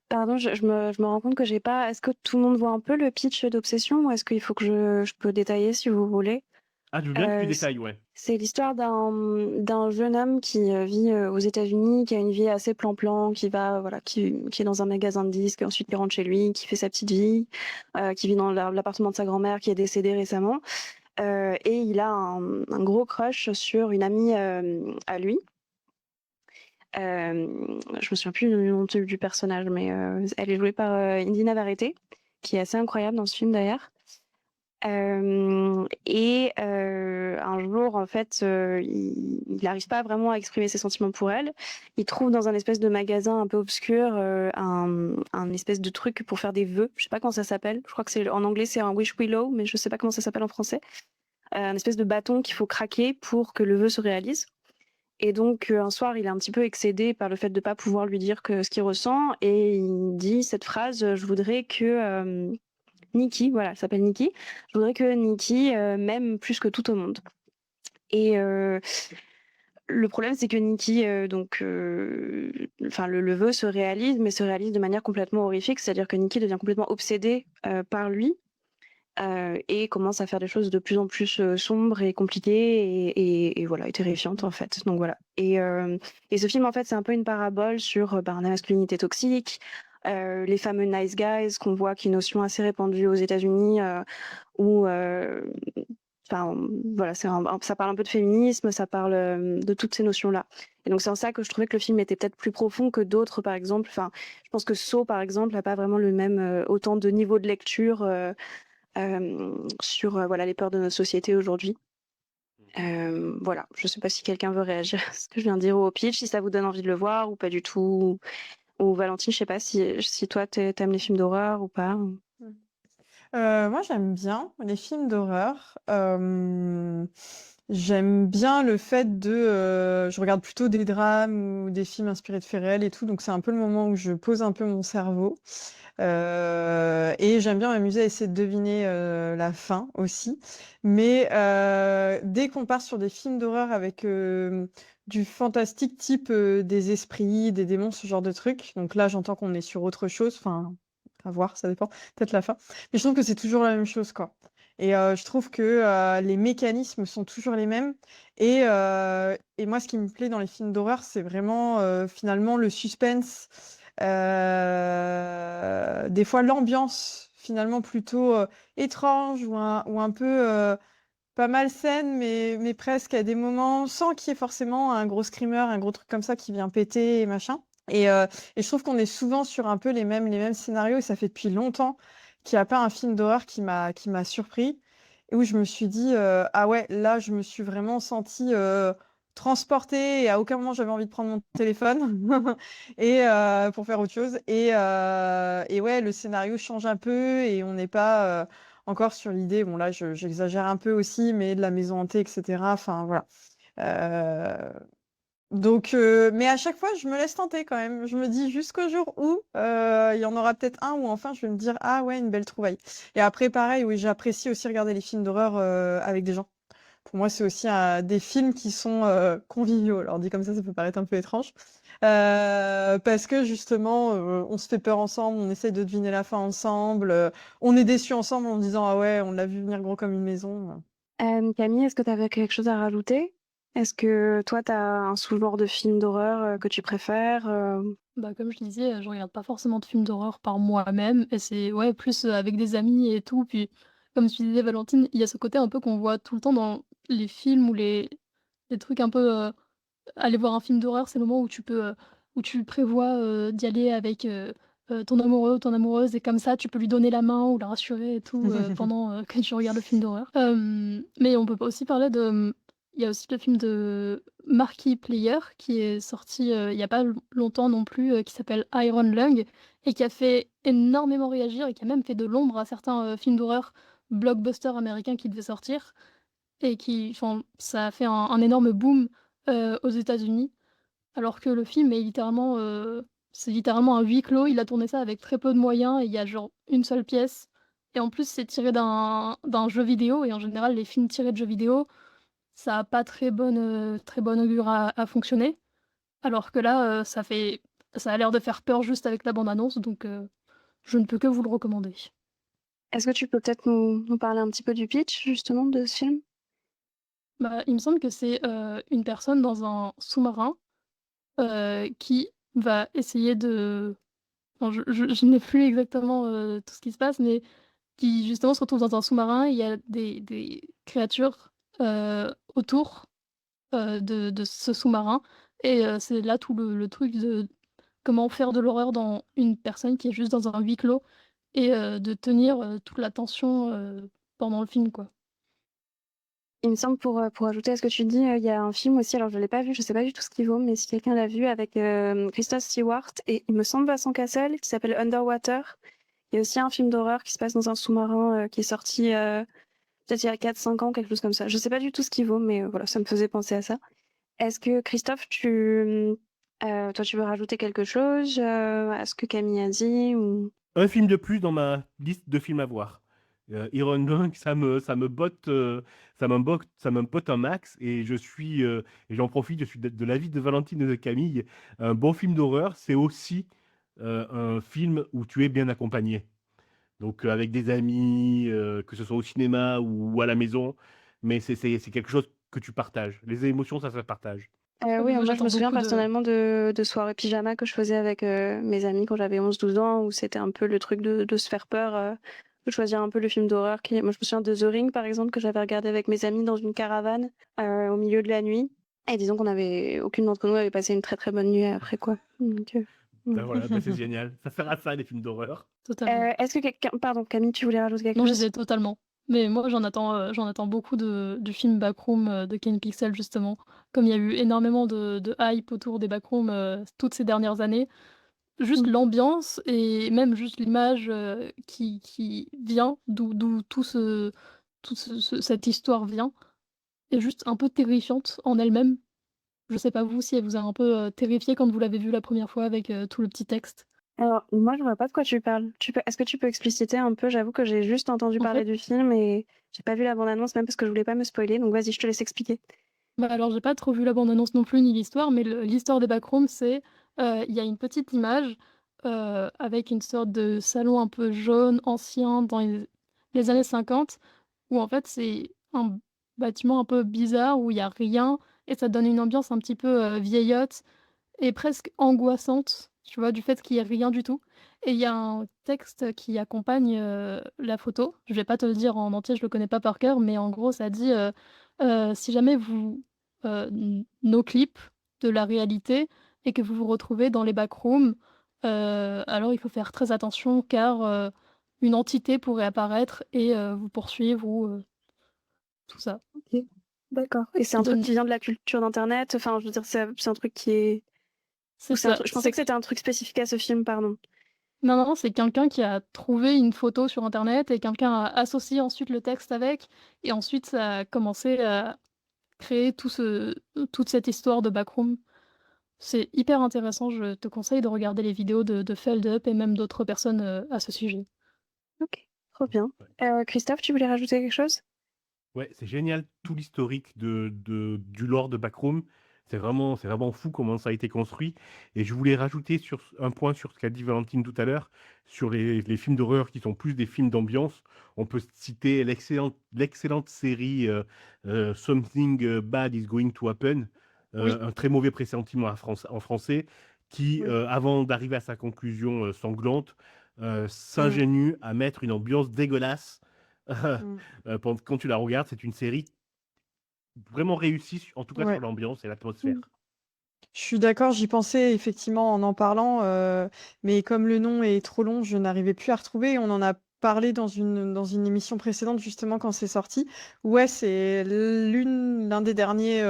Pardon, je me rends compte que j'ai pas. Est-ce que tout le monde voit un peu le pitch d'Obsession ou est-ce qu'il faut que je peux détailler si vous voulez? Ah, je veux bien que tu C détailles, ouais. C'est l'histoire d'un jeune homme qui, vit, aux États-Unis, qui a une vie assez plan-plan, qui va, voilà, qui est dans un magasin de disques, ensuite qui rentre chez lui, qui fait sa petite vie, qui vit dans l'appartement de sa grand-mère qui est décédée récemment. Et il a un gros crush sur une amie, à lui. Je me souviens plus du nom du personnage, mais elle est jouée par, Indy Navarrete, qui est assez incroyable dans ce film d'ailleurs. Un jour, en fait, il n'arrive pas vraiment à exprimer ses sentiments pour elle. Il trouve dans un espèce de magasin un peu obscur un espèce de truc pour faire des vœux. Je sais pas comment ça s'appelle. Je crois que c'est en anglais c'est un wish willow, mais je sais pas comment ça s'appelle en français. Un espèce de bâton qu'il faut craquer pour que le vœu se réalise. Et donc un soir, il est un petit peu excédé par le fait de pas pouvoir lui dire ce qu'il ressent et il dit cette phrase: «Je voudrais que, Nikki», voilà, elle s'appelle Nikki. «Je voudrais que Nikki, m'aime plus que tout au monde». Et le problème, c'est que Nikki, enfin le vœu se réalise, mais se réalise de manière complètement horrifique. C'est-à-dire que Nikki devient complètement obsédée, par lui, et commence à faire des choses de plus en plus, sombres et compliquées et voilà, et terrifiantes, en fait. Donc voilà. Et ce film, en fait, c'est un peu une parabole sur, la masculinité toxique, les fameux nice guys qu'on voit, qui est une notion assez répandue aux États-Unis, où, enfin, voilà, ça parle un peu de féminisme, ça parle, de toutes ces notions-là. Et donc c'est en ça que je trouvais que le film était peut-être plus profond que d'autres, par exemple. Enfin, je pense que Saw, par exemple, n'a pas vraiment le même, autant de niveau de lecture, sur, voilà, les peurs de notre société aujourd'hui. Voilà, je sais pas si quelqu'un veut réagir à ce que je viens de dire au pitch, si ça vous donne envie de le voir ou pas du tout. Ou Valentine, je sais pas si toi t'aimes les films d'horreur ou pas? Moi, j'aime bien les films d'horreur. J'aime bien le fait je regarde plutôt des drames ou des films inspirés de faits réels et tout, donc c'est un peu le moment où je pose un peu mon cerveau. Et j'aime bien m'amuser à essayer de deviner la fin aussi. Mais dès qu'on part sur des films d'horreur avec du fantastique type des esprits, des démons, ce genre de trucs, donc là j'entends qu'on est sur autre chose, enfin, à voir, ça dépend, peut-être la fin. Mais je trouve que c'est toujours la même chose, quoi. Et je trouve que les mécanismes sont toujours les mêmes. Et moi, ce qui me plaît dans les films d'horreur, c'est vraiment finalement le suspense. Des fois, l'ambiance finalement plutôt étrange ou un peu pas malsaine, mais presque à des moments, sans qu'il y ait forcément un gros screamer, un gros truc comme ça qui vient péter et machin. Et je trouve qu'on est souvent sur un peu les mêmes scénarios, et ça fait depuis longtemps qu'il n'y a pas un film d'horreur qui m'a surpris, et où je me suis dit, ah ouais, là, je me suis vraiment sentie transportée, et à aucun moment j'avais envie de prendre mon téléphone pour faire autre chose. Et ouais, le scénario change un peu, et on n'est pas encore sur l'idée, bon là j'exagère un peu aussi, mais de la maison hantée, etc. Enfin voilà. Euh, mais à chaque fois, je me laisse tenter quand même. Je me dis jusqu'au jour où il y en aura peut-être un où enfin je vais me dire, ah ouais, une belle trouvaille. Et après, pareil, oui, j'apprécie aussi regarder les films d'horreur avec des gens. Pour moi, c'est aussi des films qui sont conviviaux. Alors dit comme ça peut paraître un peu étrange. Parce que justement, on se fait peur ensemble, on essaye de deviner la fin ensemble, on est déçus ensemble en disant, ah ouais, on l'a vu venir gros comme une maison. Camille, est-ce que tu avais quelque chose à rajouter? Est-ce que toi, tu as un sous-genre de film d'horreur que tu préfères? Bah, comme je disais, je regarde pas forcément de films d'horreur par moi-même et c'est ouais, plus, avec des amis et tout. Puis, comme tu disais Valentine, il y a ce côté un peu qu'on voit tout le temps dans les films ou les trucs un peu, aller voir un film d'horreur, c'est le moment où tu peux, où tu prévois, d'y aller avec, ton amoureux ou ton amoureuse et comme ça, tu peux lui donner la main ou la rassurer et tout, pendant, que tu regardes le film d'horreur. Mais on peut pas aussi parler de, il y a aussi le film de Marquee Player qui est sorti, il y a pas longtemps non plus, qui s'appelle Iron Lung et qui a fait énormément réagir et qui a même fait de l'ombre à certains, films d'horreur blockbusters américains qui devaient sortir et qui enfin, ça a fait un énorme boom, aux États-Unis, alors que le film est littéralement, c'est littéralement un huis clos. Il a tourné ça avec très peu de moyens et il y a genre une seule pièce et en plus c'est tiré d'un jeu vidéo et en général les films tirés de jeux vidéo, ça a pas très bonne augure à fonctionner. Alors que là, ça a l'air de faire peur juste avec la bande annonce donc je ne peux que vous le recommander. Est-ce que tu peux peut-être nous parler un petit peu du pitch, justement, de ce film? Bah, il me semble que c'est, une personne dans un sous-marin, qui va essayer de enfin je n'ai plus exactement, tout ce qui se passe, mais qui justement se retrouve dans un sous-marin. Il y a des créatures, autour, de ce sous-marin et c'est là tout le truc de comment faire de l'horreur dans une personne qui est juste dans un huis clos et de tenir, toute la tension, pendant le film, quoi. Il me semble pour ajouter à ce que tu dis, il y a un film aussi, alors je l'ai pas vu, je sais pas du tout ce qu'il vaut, mais si quelqu'un l'a vu avec, Kristen Stewart et il me semble Vincent Cassel, qui s'appelle Underwater. Il y a aussi un film d'horreur qui se passe dans un sous-marin, qui est sorti, peut-être il y a 4-5 ans, quelque chose comme ça. Je sais pas du tout ce qu'il vaut, mais voilà, ça me faisait penser à ça. Est-ce que Christophe, toi, tu veux rajouter quelque chose, à ce que Camille a dit ou? Un film de plus dans ma liste de films à voir. Iron Lung, ça me botte un max et et j'en profite, je suis de l'avis de Valentine et de Camille. Un bon film d'horreur, c'est aussi un film où tu es bien accompagné. Donc avec des amis, que ce soit au cinéma ou à la maison, mais c'est quelque chose que tu partages. Les émotions, ça se partage. Oui, Moi moi je me j'attends souviens beaucoup de personnellement de soirées pyjama que je faisais avec, mes amis quand j'avais 11-12 ans, où c'était un peu le truc de se faire peur, de choisir un peu le film d'horreur moi je me souviens de The Ring par exemple, que j'avais regardé avec mes amis dans une caravane, au milieu de la nuit, et disons aucune d'entre nous avait passé une très, très bonne nuit après quoi, donc Ben voilà, ben c'est génial. Ça sert à ça, les films d'horreur. totalement. Est-ce que quelqu'un pardon Camille, tu voulais rajouter quelque Non, je chose? disais totalement. Mais moi, j'en attends beaucoup du film Backroom, de Ken Pixel, justement. Comme il y a eu énormément de hype autour des Backrooms, toutes ces dernières années, juste Mmh. l'ambiance et même juste l'image, qui vient, d'où tout cette histoire vient est juste un peu terrifiante en elle-même. Je sais pas vous, si elle vous a un peu, terrifiée quand vous l'avez vue la première fois avec, tout le petit texte? Alors, moi, je vois pas de quoi tu parles. Est-ce que tu peux expliciter un peu? J'avoue que j'ai juste entendu En parler fait du film et j'ai pas vu la bande-annonce, même parce que je voulais pas me spoiler, donc vas-y, je te laisse expliquer. bah, alors j'ai pas trop vu la bande annonce non plus ni l'histoire, mais l'histoire des Backrooms, c'est, il y a une petite image, avec une sorte de salon un peu jaune, ancien, dans les années 50, où en fait c'est un bâtiment un peu bizarre où il y a rien et ça donne une ambiance un petit peu, vieillotte et presque angoissante, tu vois? Du fait qu'il y ait rien du tout et il y a un texte qui accompagne, la photo. Je vais pas te le dire en entier, je le connais pas par cœur, mais en gros ça dit, «Si jamais vous, no clip de la réalité et que vous vous retrouvez dans les backrooms, alors il faut faire très attention car, une entité pourrait apparaître et vous poursuivre» ou, tout ça. OK, d'accord, et c'est Qui un truc donne qui vient de la culture d'internet? Enfin, je veux dire, c'est un truc qui est ou c'est c'est un ça, truc je pensais que c'était un truc spécifique à ce film, pardon. non, non, c'est quelqu'un qui a trouvé une photo sur internet et quelqu'un a associé ensuite le texte avec et ensuite ça a commencé à créer toute cette histoire de backroom. C'est hyper intéressant, je te conseille de regarder les vidéos de Feld Up et même d'autres personnes, à ce sujet. OK, trop bien. Ouais. Christophe, tu voulais rajouter quelque chose? Ouais, c'est génial tout l'historique du lore de Backroom. C'est vraiment fou comment ça a été construit. Et je voulais rajouter un point sur ce qu'a dit Valentine tout à l'heure, sur les films d'horreur qui sont plus des films d'ambiance. On peut citer l'excellente série Something Bad is Going to Happen, Oui, un très mauvais pressentiment en français, qui, oui. avant d'arriver à sa conclusion sanglante, Mmh, s'ingénue à mettre une ambiance dégueulasse. mmh. Quand tu la regardes, c'est une série vraiment réussie, en tout cas sur Ouais. l'ambiance et l'atmosphère. Mmh. Je suis d'accord, j'y pensais effectivement en parlant, mais comme le nom est trop long, je n'arrivais plus à retrouver. On en a parlé dans une émission précédente justement quand c'est sorti. Ouais, c'est l'un des derniers,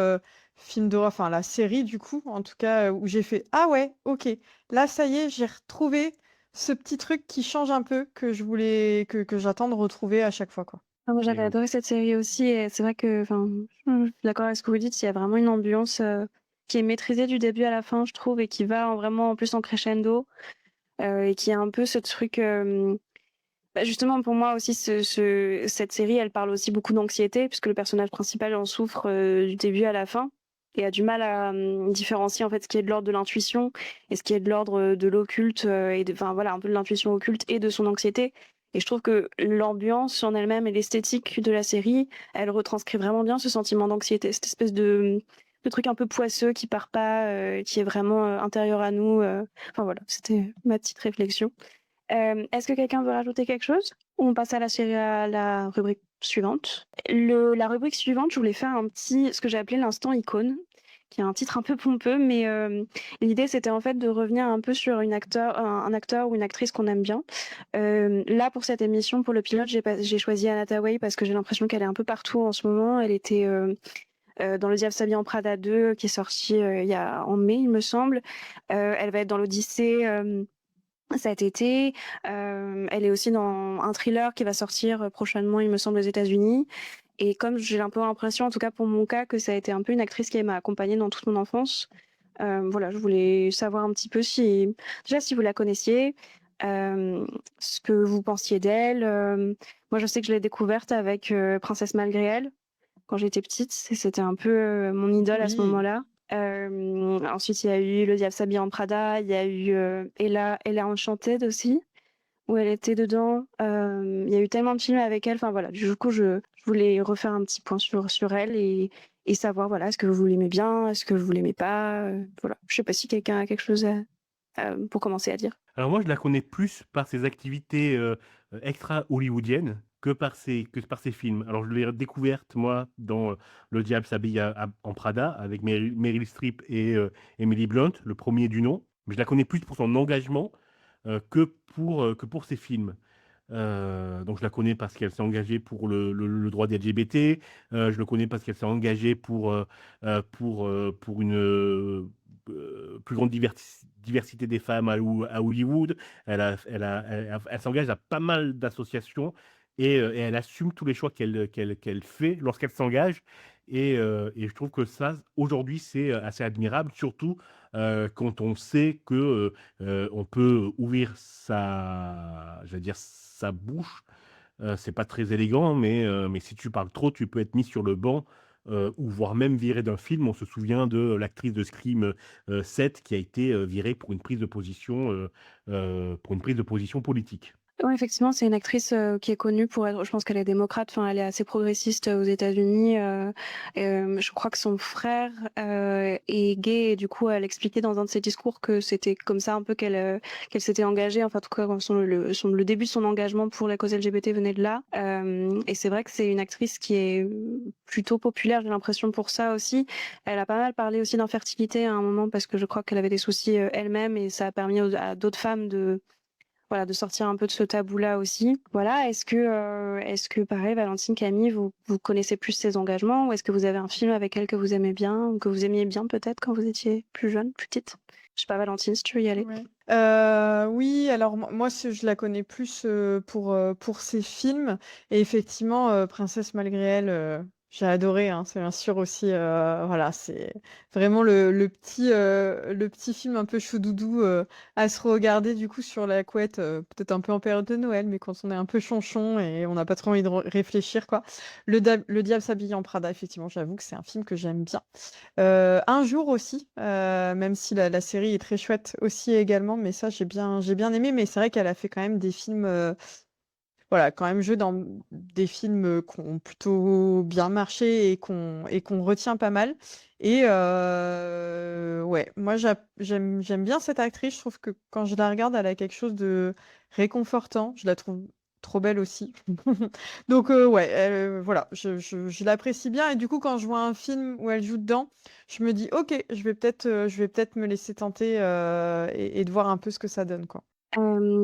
films d'horreur, enfin la série du coup, en tout cas, où j'ai fait: «Ah ouais, OK, là ça y est, j'ai retrouvé ce petit truc qui change un peu que je voulais que j'attends de retrouver à chaque fois, quoi». Ah, moi, Et j'avais oui. adoré cette série aussi et c'est vrai que, enfin, je suis d'accord avec ce que vous dites, il y a vraiment une ambiance, qui est maîtrisée du début à la fin, je trouve, et qui va vraiment en plus en crescendo, et qui a un peu ce truc, bah, justement pour moi aussi cette série, elle parle aussi beaucoup d'anxiété puisque le personnage principal en souffre, du début à la fin et a du mal à, différencier en fait ce qui est de l'ordre de l'intuition et ce qui est de l'ordre, de l'occulte, et enfin voilà, un peu de l'intuition occulte et de son anxiété, et je trouve que l'ambiance en elle-même et l'esthétique de la série, elle retranscrit vraiment bien ce sentiment d'anxiété, cette espèce de truc un peu poisseux qui part pas, qui est vraiment, intérieur à nous, enfin voilà, c'était ma petite réflexion. Est-ce que quelqu'un veut rajouter quelque chose? Ou on passe à la rubrique suivante? La rubrique suivante, je voulais faire ce que j'ai appelé l'instant icône, qui est un titre un peu pompeux, mais l'idée c'était en fait de revenir un peu sur un acteur ou une actrice qu'on aime bien. Là pour cette émission, pour le pilote, j'ai choisi Anna Thaoué parce que j'ai l'impression qu'elle est un peu partout en ce moment. Elle était dans Le Diable s'habille en Prada 2 qui est sorti en mai, il me semble. Elle va être dans l'Odyssée cet été. Elle est aussi dans un thriller qui va sortir prochainement, il me semble, aux États-Unis. Et comme j'ai un peu l'impression, en tout cas pour mon cas, que ça a été un peu une actrice qui m'a accompagnée dans toute mon enfance, voilà, je voulais savoir un petit peu déjà si vous la connaissiez, ce que vous pensiez d'elle. Moi, je sais que je l'ai découverte avec Princesse malgré elle quand j'étais petite. C'était un peu mon idole à ce Oui. moment-là. Ensuite, il y a eu Le Diable s'habille en Prada, il y a eu Ella Enchanted aussi, où elle était dedans. Il y a eu tellement de films avec elle. Enfin voilà, du coup, je voulais refaire un petit point sur elle et savoir, voilà, est-ce que vous l'aimez bien, est-ce que vous l'aimez pas, voilà. Je sais pas si quelqu'un a quelque chose pour commencer à dire. Alors moi, je la connais plus par ses activités extra-hollywoodiennes que par ses films. Alors je l'ai découverte, moi, dans Le Diable s'habille en Prada, avec Meryl Streep et Emily Blunt, le premier du nom. Mais je la connais plus pour son engagement que pour ses films. Donc je la connais parce qu'elle s'est engagée pour le droit des LGBT. Je le connais parce qu'elle s'est engagée pour une plus grande diversité des femmes à Hollywood. Elle s'engage à pas mal d'associations et elle assume tous les choix qu'elle fait lorsqu'elle s'engage. Et je trouve que ça, aujourd'hui, c'est assez admirable, surtout quand on sait que on peut ouvrir j'allais dire sa bouche. C'est pas très élégant, mais si tu parles trop, tu peux être mis sur le banc, ou voire même viré d'un film. On se souvient de l'actrice de Scream 7 qui a été virée pour une prise de position politique. Ouais, effectivement, c'est une actrice, qui est connue pour être je pense qu'elle est démocrate, enfin, elle est assez progressiste, aux États-Unis, je crois que son frère, est gay et du coup, elle expliquait dans un de ses discours que c'était comme ça un peu qu'elle s'était engagée, enfin, en tout cas, quand le début de son engagement pour la cause LGBT venait de là, et c'est vrai que c'est une actrice qui est, plutôt populaire, j'ai l'impression pour ça aussi. Elle a pas mal parlé aussi d'infertilité à un moment parce que je crois qu'elle avait des soucis, elle-même et ça a permis à d'autres femmes de sortir un peu de ce tabou-là aussi. Voilà, est-ce que pareil, Valentine, Camille, vous connaissez plus ses engagements ou est-ce que vous avez un film avec elle que vous aimez bien ou que vous aimiez bien peut-être quand vous étiez plus jeune, plus petite? Je sais pas, Valentine, si tu veux y aller. Ouais. Oui, alors moi, je la connais plus pour ses films. Et effectivement, Princesse malgré elle, j'ai adoré, hein, c'est bien sûr aussi. Voilà, c'est vraiment le petit film un peu choudoudou à se regarder du coup sur la couette, peut-être un peu en période de Noël, mais quand on est un peu chonchon et on n'a pas trop envie de réfléchir, quoi. Le Diable s'habille en Prada, effectivement, j'avoue que c'est un film que j'aime bien. Un jour aussi, même si la série est très chouette aussi également, mais ça j'ai bien aimé, mais c'est vrai qu'elle a fait quand même des films, voilà, quand même joué dans des films, qui ont plutôt bien marché et qu'on retient pas mal. Et ouais, moi j'aime bien cette actrice, je trouve que quand je la regarde, elle a quelque chose de réconfortant, je la trouve trop belle aussi. Donc ouais, voilà, je l'apprécie bien et du coup quand je vois un film où elle joue dedans, je me dis: «OK, je vais peut-être me laisser tenter, et de voir un peu ce que ça donne, quoi».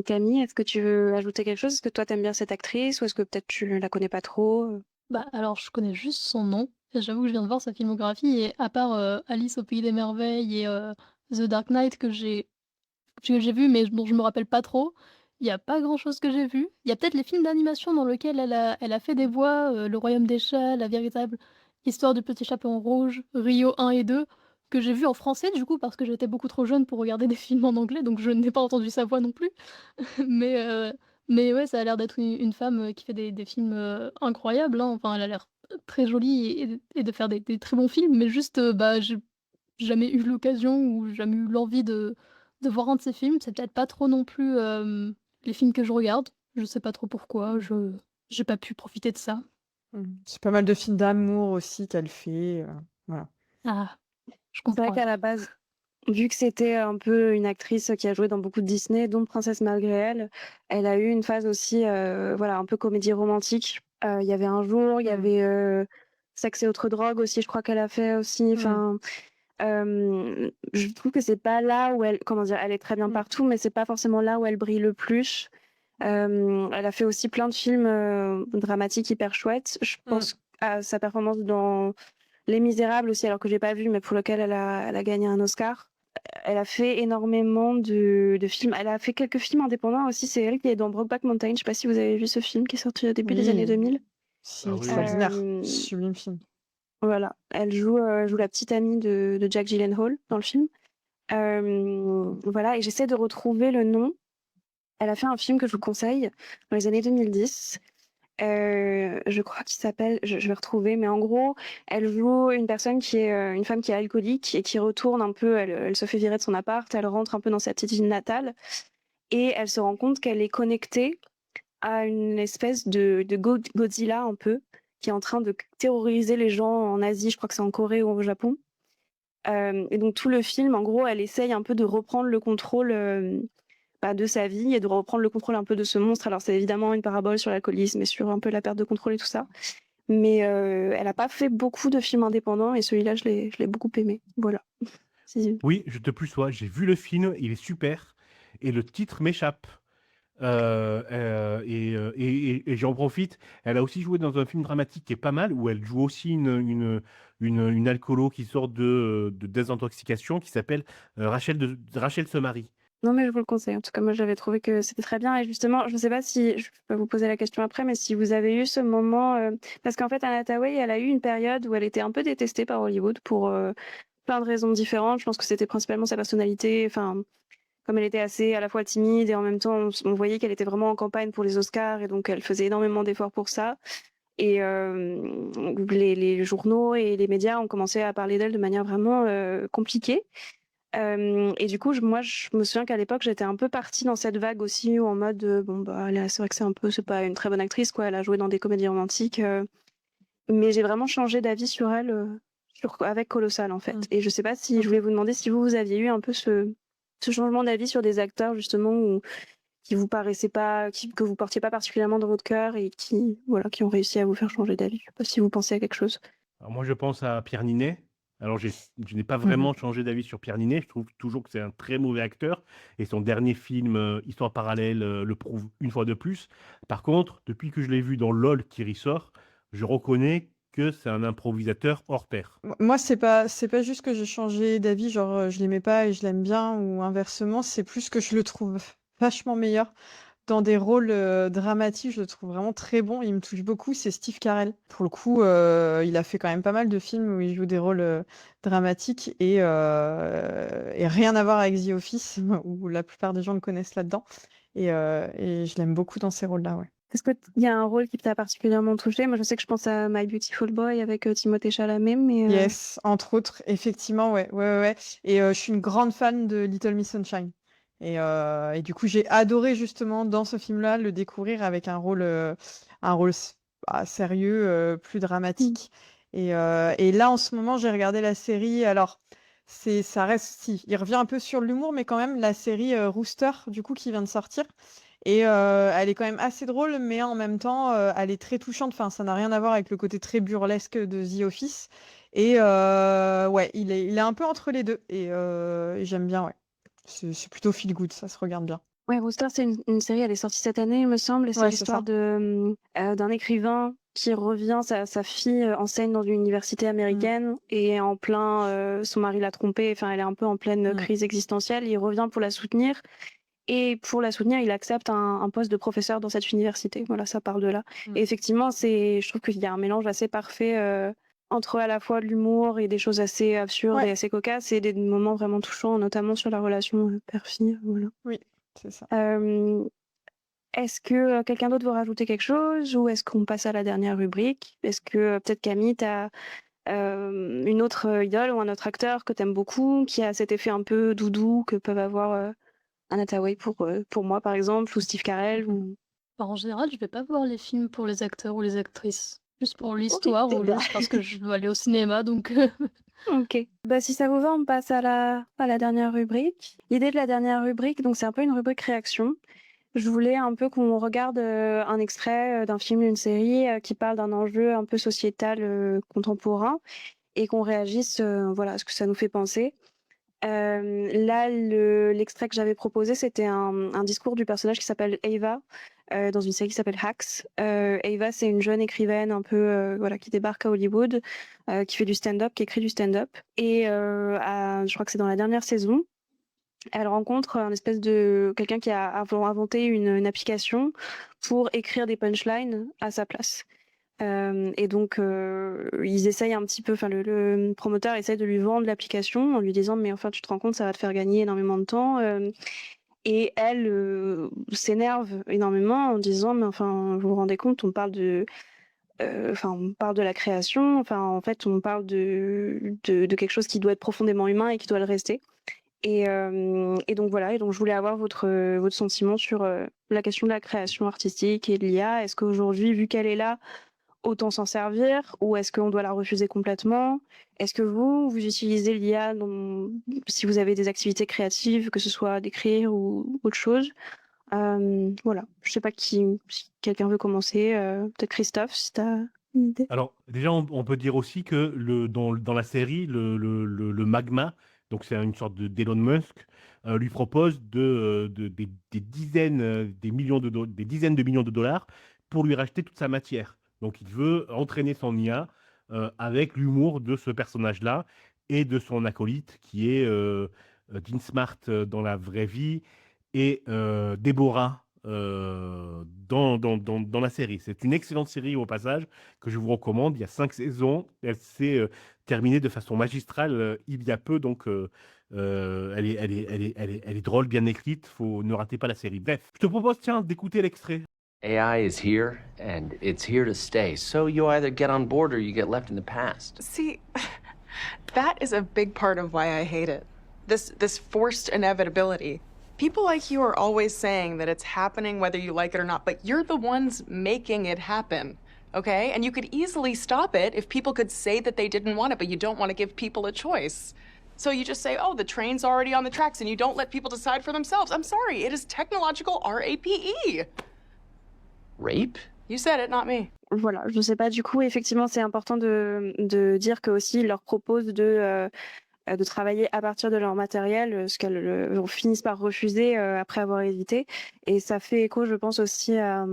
Camille, est-ce que tu veux ajouter quelque chose? Est-ce que toi t'aimes bien cette actrice ou est-ce que peut-être tu la connais pas trop? Bah, alors je connais juste son nom et j'avoue que je viens de voir sa filmographie et à part, Alice au pays des merveilles et The Dark Knight que j'ai vu mais dont je me rappelle pas trop, il y a pas grand-chose que j'ai vu. Il y a peut-être les films d'animation dans lesquels elle a fait des voix, Le Royaume des chats, La véritable histoire du petit chaperon rouge, Rio 1 et 2, que j'ai vu en français du coup parce que j'étais beaucoup trop jeune pour regarder des films en anglais, donc je n'ai pas entendu sa voix non plus. Mais mais ouais, ça a l'air d'être une femme, qui fait des films, incroyables, hein. Enfin, elle a l'air très jolie et de faire des très bons films, mais juste, bah, j'ai jamais eu l'occasion ou jamais eu l'envie de voir un de ses films. C'est peut-être pas trop non plus, les films que je regarde. Je sais pas trop pourquoi, j'ai pas pu profiter de ça. C'est pas mal de films d'amour aussi qu'elle fait, voilà. Ah, je C'est vrai comprends. qu'à la base, vu que c'était un peu une actrice qui a joué dans beaucoup de Disney, dont Princesse malgré elle, elle a eu une phase aussi, voilà, un peu comédie romantique. Il y avait Un jour, il y Mmh. avait, Sexe et autres drogues aussi, je crois qu'elle a fait aussi. Mmh. Enfin, je trouve que c'est pas là où elle comment dire? Elle est très bien Mmh. partout, mais c'est pas forcément là où elle brille le plus. Elle a fait aussi plein de films, dramatiques hyper chouettes. Je Mmh. pense à sa performance dans Les Misérables aussi, alors que j'ai pas vu, mais pour lequel elle a gagné un Oscar. Elle a fait énormément de films. Elle a fait quelques films indépendants aussi. C'est elle qui est dans Brokeback Mountain. Je sais pas si vous avez vu ce film qui est sorti au début des années Oui, 2000. si, Ah oui, oui. extraordinaire. Euh, Sublime film. voilà. Elle joue la petite amie de Jack Gyllenhaal dans le film. Voilà. Et j'essaie de retrouver le nom. Elle a fait un film que je vous conseille dans les années 2010. Je crois qu'il s'appelle, je vais retrouver, mais en gros, elle joue une personne qui est une femme qui est alcoolique et qui retourne un peu, elle se fait virer de son appart, elle rentre un peu dans sa petite ville natale et elle se rend compte qu'elle est connectée à une espèce de Godzilla un peu, qui est en train de terroriser les gens en Asie, je crois que c'est en Corée ou au Japon. Et donc tout le film, en gros, elle essaye un peu de reprendre le contrôle de sa vie et de reprendre le contrôle un peu de ce monstre. Alors c'est évidemment une parabole sur l'alcoolisme et sur un peu la perte de contrôle et tout ça. Mais elle a pas fait beaucoup de films indépendants et celui-là, je l'ai beaucoup aimé. Voilà. Oui, je te plus sois, j'ai vu le film, il est super, et le titre m'échappe. Et j'en profite. Elle a aussi joué dans un film dramatique qui est pas mal, où elle joue aussi une alcoolo qui sort de désintoxication, qui s'appelle Rachel se marie. Non, mais je vous le conseille. En tout cas, moi, j'avais trouvé que c'était très bien et justement, je sais pas si je peux vous poser la question après, mais si vous avez eu ce moment, parce qu'en fait, Anne Hathaway, elle a eu une période où elle était un peu détestée par Hollywood pour, plein de raisons différentes. Je pense que c'était principalement sa personnalité, enfin, comme elle était assez à la fois timide et en même temps, on voyait qu'elle était vraiment en campagne pour les Oscars et donc elle faisait énormément d'efforts pour ça et les journaux et les médias ont commencé à parler d'elle de manière vraiment, compliquée. Et du coup, moi, je me souviens qu'à l'époque, j'étais un peu partie dans cette vague aussi, où en mode, bon, bah, c'est vrai que c'est pas une très bonne actrice, quoi. Elle a joué dans des comédies romantiques, mais j'ai vraiment changé d'avis sur elle, avec Colossal, en fait. Mm. Et je sais pas si je Ok. voulais vous demander si vous aviez eu un peu ce changement d'avis sur des acteurs, justement, qui vous paraissaient pas, que vous portiez pas particulièrement dans votre cœur et voilà, qui ont réussi à vous faire changer d'avis. Je sais pas si vous pensez à quelque chose. Alors moi, je pense à Pierre Ninet. Alors, je n'ai pas Mhm. vraiment changé d'avis sur Pierre Ninet. Je trouve toujours que c'est un très mauvais acteur. Et son dernier film, Histoire parallèle, le prouve une fois de plus. Par contre, depuis que je l'ai vu dans LOL qui ressort, je reconnais que c'est un improvisateur hors pair. Moi, c'est pas juste que j'ai changé d'avis, genre je l'aimais pas et je l'aime bien, ou inversement, c'est plus que je le trouve vachement meilleur. Dans des rôles dramatiques, je le trouve vraiment très bon. Il me touche beaucoup, c'est Steve Carell. Pour le coup, il a fait quand même pas mal de films où il joue des rôles dramatiques et rien à voir avec The Office, où la plupart des gens le connaissent là-dedans. Et je l'aime beaucoup dans ces rôles-là, ouais. Est-ce qu'il y a un rôle qui t'a particulièrement touché? Moi, je sais que je pense à My Beautiful Boy avec Timothée Chalamet, mais Yes, entre autres, effectivement, ouais, ouais, ouais, ouais. Et je suis une grande fan de Little Miss Sunshine. Et du coup, j'ai adoré justement dans ce film-là le découvrir avec un rôle sérieux, plus mm. dramatique. Et là, en ce moment, j'ai regardé la série. Alors, ça reste, si, il revient un peu sur l'humour, mais quand même la série Rooster, du coup, qui vient de sortir. Et elle est quand même assez drôle, mais en même temps, elle est très touchante. Enfin, ça n'a rien à voir avec le côté très burlesque de The Office. Et ouais, il est un peu entre les deux. Et j'aime bien, ouais. C'est plutôt feel good, ça se regarde bien. Ouais, Rooster, c'est une série, elle est sortie cette année, il me semble, et c'est Ouais, c'est l'histoire ça. d'un écrivain qui revient, sa fille enseigne dans une université Mm. américaine et en plein, son mari l'a trompée, enfin, elle est un peu en pleine Mm. crise existentielle, il revient pour la soutenir et pour la soutenir, il accepte un poste de professeur dans cette université. Voilà, ça part de là. Mm. Et effectivement, je trouve qu'il y a un mélange assez parfait entre à la fois de l'humour et des choses assez absurdes et Ouais, assez cocasses et des moments vraiment touchants, notamment sur la relation père-fille. Voilà. oui, c'est ça. Euh, Est-ce que quelqu'un d'autre veut rajouter quelque chose ou est-ce qu'on passe à la dernière rubrique? Est-ce que peut-être Camille, tu as une autre idole ou un autre acteur que tu aimes beaucoup, qui a cet effet un peu doudou que peuvent avoir Anna Hathaway pour moi par exemple, ou Steve Carell ou... En général, je vais pas voir les films pour les acteurs ou les actrices. Juste pour Ok, l'histoire ou eh ben, juste parce que je veux aller au cinéma, donc ok. Bah, si ça vous va, on passe à la dernière rubrique. L'idée de la dernière rubrique, donc c'est un peu une rubrique réaction. Je voulais un peu qu'on regarde un extrait d'un film, d'une série qui parle d'un enjeu un peu sociétal contemporain et qu'on réagisse voilà, à ce que ça nous fait penser. Là, l'extrait que j'avais proposé, c'était un discours du personnage qui s'appelle Ava dans une série qui s'appelle Hacks. Ava, c'est une jeune écrivaine un peu voilà, qui débarque à Hollywood, qui fait du stand-up, qui écrit du stand-up. Et je crois que c'est dans la dernière saison, elle rencontre un espèce de quelqu'un qui a inventé une application pour écrire des punchlines à sa place. Et donc, ils essayent un petit peu, enfin, le promoteur essaye de lui vendre l'application en lui disant, mais enfin, tu te rends compte, ça va te faire gagner énormément de temps. Et elle s'énerve énormément en disant, mais enfin, vous vous rendez compte, on parle de la création, enfin, en fait, on parle de quelque chose qui doit être profondément humain et qui doit le rester. Et donc voilà, et donc je voulais avoir votre sentiment sur la question de la création artistique et de l'IA. Est-ce qu'aujourd'hui, vu qu'elle est là, autant s'en servir ou est-ce qu'on doit la refuser complètement? Est-ce que vous utilisez l'IA si vous avez des activités créatives, que ce soit d'écrire ou autre chose? Voilà, je sais pas si quelqu'un veut commencer, peut-être Christophe, si tu as une idée. Alors, déjà, on peut dire aussi que dans la série, le magma, donc c'est une sorte d'Elon Musk, lui propose des dizaines, des dizaines de millions de dollars pour lui racheter toute sa matière. Donc, il veut entraîner son IA avec l'humour de ce personnage-là et de son acolyte qui est Jean Smart dans la vraie vie et Déborah dans la série. C'est une excellente série au passage que je vous recommande. Il y a 5 saisons. Elle s'est terminée de façon magistrale il y a peu, donc elle est drôle, bien écrite. Ne ratez pas la série. Bref, je te propose tiens d'écouter l'extrait. AI is here, and it's here to stay. So you either get on board or you get left in the past. See, that is a big part of why I hate it. This forced inevitability. People like you are always saying that it's happening whether you like it or not, but you're the ones making it happen, okay? And you could easily stop it if people could say that they didn't want it, but you don't want to give people a choice. So you just say, oh, the train's already on the tracks, and you don't let people decide for themselves. I'm sorry, it is technological RAPE. Rape? You said it, not me. Voilà, je sais pas, du coup, effectivement, c'est important de dire qu'aussi, ils leur proposent de travailler à partir de leur matériel, ce qu'elles finissent par refuser après avoir hésité. Et ça fait écho, je pense, aussi à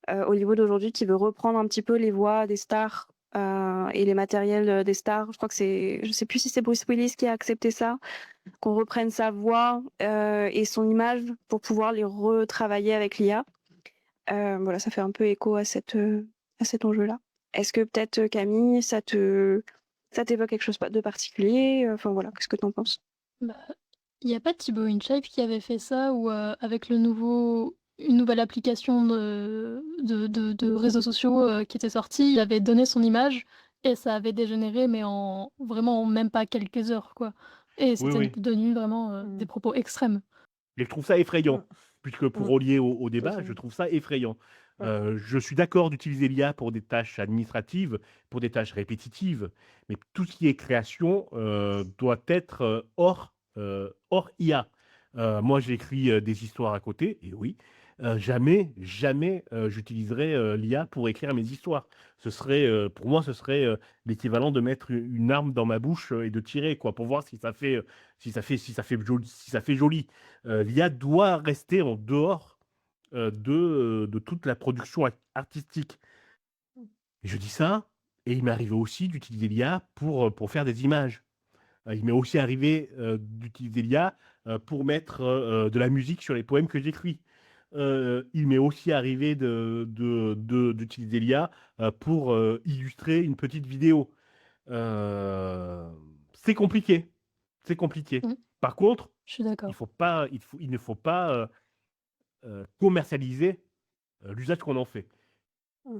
Hollywood aujourd'hui qui veut reprendre un petit peu les voix des stars et les matériels des stars. Je crois que je sais plus si c'est Bruce Willis qui a accepté ça, qu'on reprenne sa voix et son image pour pouvoir les retravailler avec l'IA. Voilà, ça fait un peu écho à cet enjeu-là. Est-ce que peut-être, Camille, ça t'évoque quelque chose de particulier? Enfin voilà, qu'est-ce que t'en penses? Bah, il n'y a pas Thibaut InShape qui avait fait ça ou avec une nouvelle application de réseaux sociaux qui était sortie, il avait donné son image et ça avait dégénéré, mais vraiment en même pas quelques heures, quoi. Et Oui, c'était oui. devenu vraiment des propos extrêmes. Et je trouve ça effrayant, puisque pour relier au Tout à débat, fait. je trouve ça effrayant. Ouais. Je suis d'accord d'utiliser l'IA pour des tâches administratives, pour des tâches répétitives, mais tout ce qui est création doit être hors IA. Moi, j'écris des histoires à côté, et oui, jamais j'utiliserai l'IA pour écrire mes histoires. Pour moi, ce serait l'équivalent de mettre une arme dans ma bouche et de tirer, quoi, pour voir si ça fait joli. L'IA doit rester en dehors de toute la production artistique. Et je dis ça, et il m'est arrivé aussi d'utiliser l'IA pour faire des images. Il m'est aussi arrivé d'utiliser l'IA pour mettre de la musique sur les poèmes que j'écris. Il m'est aussi arrivé d'utiliser l'IA pour illustrer une petite vidéo. C'est compliqué. C'est compliqué. Mmh. Par contre, Je suis d'accord. il ne faut pas commercialiser l'usage qu'on en fait. Mmh.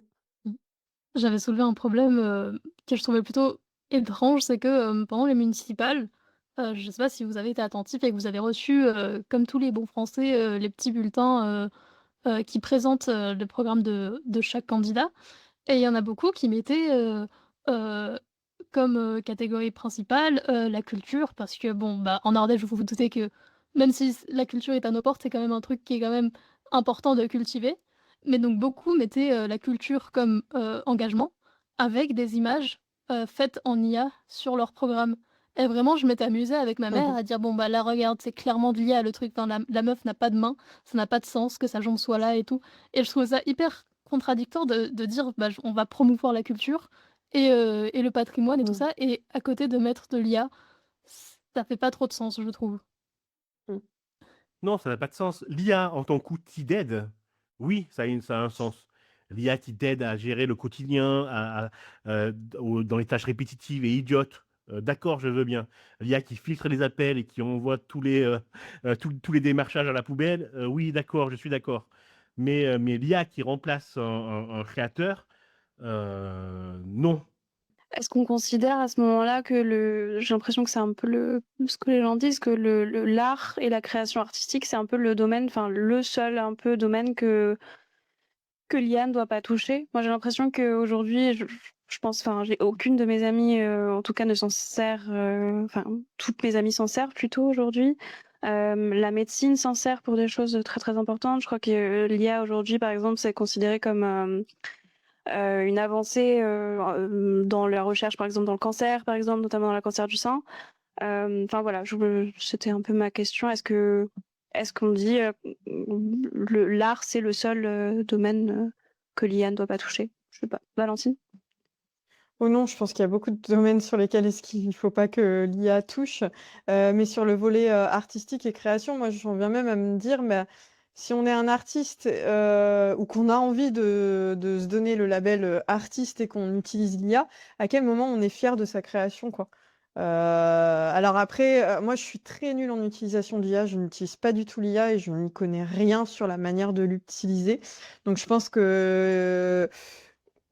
J'avais soulevé un problème que je trouvais plutôt étrange, c'est que pendant les municipales, je ne sais pas si vous avez été attentif et que vous avez reçu, comme tous les bons Français, les petits bulletins qui présentent le programme de chaque candidat. Et il y en a beaucoup qui mettaient heu, comme catégorie principale la culture, parce que bon, bah, en Ardèche, vous vous doutez que même si la culture est à nos portes, c'est quand même un truc qui est quand même important de cultiver. Mais donc beaucoup mettaient la culture comme engagement, avec des images faites en IA sur leur programme. Et vraiment, je m'étais amusée avec ma mère à dire: «Bon, bah, là, regarde, c'est clairement de l'IA le truc, enfin, la meuf n'a pas de main, ça n'a pas de sens que sa jambe soit là et tout». Et je trouvais ça hyper contradictoire de dire: «Bah, on va promouvoir la culture et le patrimoine et tout ça», et à côté de mettre de l'IA, ça fait pas trop de sens, je trouve. Non, ça n'a pas de sens. L'IA en tant qu'outil d'aide, oui, ça a un sens. L'IA qui t'aide à gérer le quotidien, dans les tâches répétitives et idiotes, d'accord, je veux bien. L'IA qui filtre les appels et qui envoie tous les démarchages à la poubelle, oui, d'accord, je suis d'accord. Mais l'IA qui remplace un créateur, non. Est-ce qu'on considère à ce moment-là que j'ai l'impression que c'est un peu ce que les gens disent, que l'art et la création artistique, c'est un peu le domaine, enfin le seul un peu domaine que l'IA ne doit pas toucher? Moi, j'ai l'impression qu'aujourd'hui, je pense, enfin, j'ai aucune de mes amies, en tout cas, ne s'en sert, enfin, toutes mes amies s'en servent plutôt aujourd'hui. La médecine s'en sert pour des choses très, très importantes. Je crois que l'IA aujourd'hui, par exemple, c'est considéré comme une avancée dans la recherche, par exemple, dans le cancer, par exemple, notamment dans le cancer du sein. Enfin voilà, c'était un peu ma question. Est-ce qu'on dit l'art, c'est le seul domaine que l'IA ne doit pas toucher? Je sais pas. Valentine? Oh non, je pense qu'il y a beaucoup de domaines sur lesquels est-ce qu'il faut pas que l'IA touche. Mais sur le volet, artistique et création, moi j'en viens même à me dire, bah, si on est un artiste, ou qu'on a envie de se donner le label, artiste et qu'on utilise l'IA, à quel moment on est fier de sa création, quoi? Alors après, moi je suis très nulle en utilisation d'IA, je n'utilise pas du tout l'IA et je n'y connais rien sur la manière de l'utiliser. Donc je pense que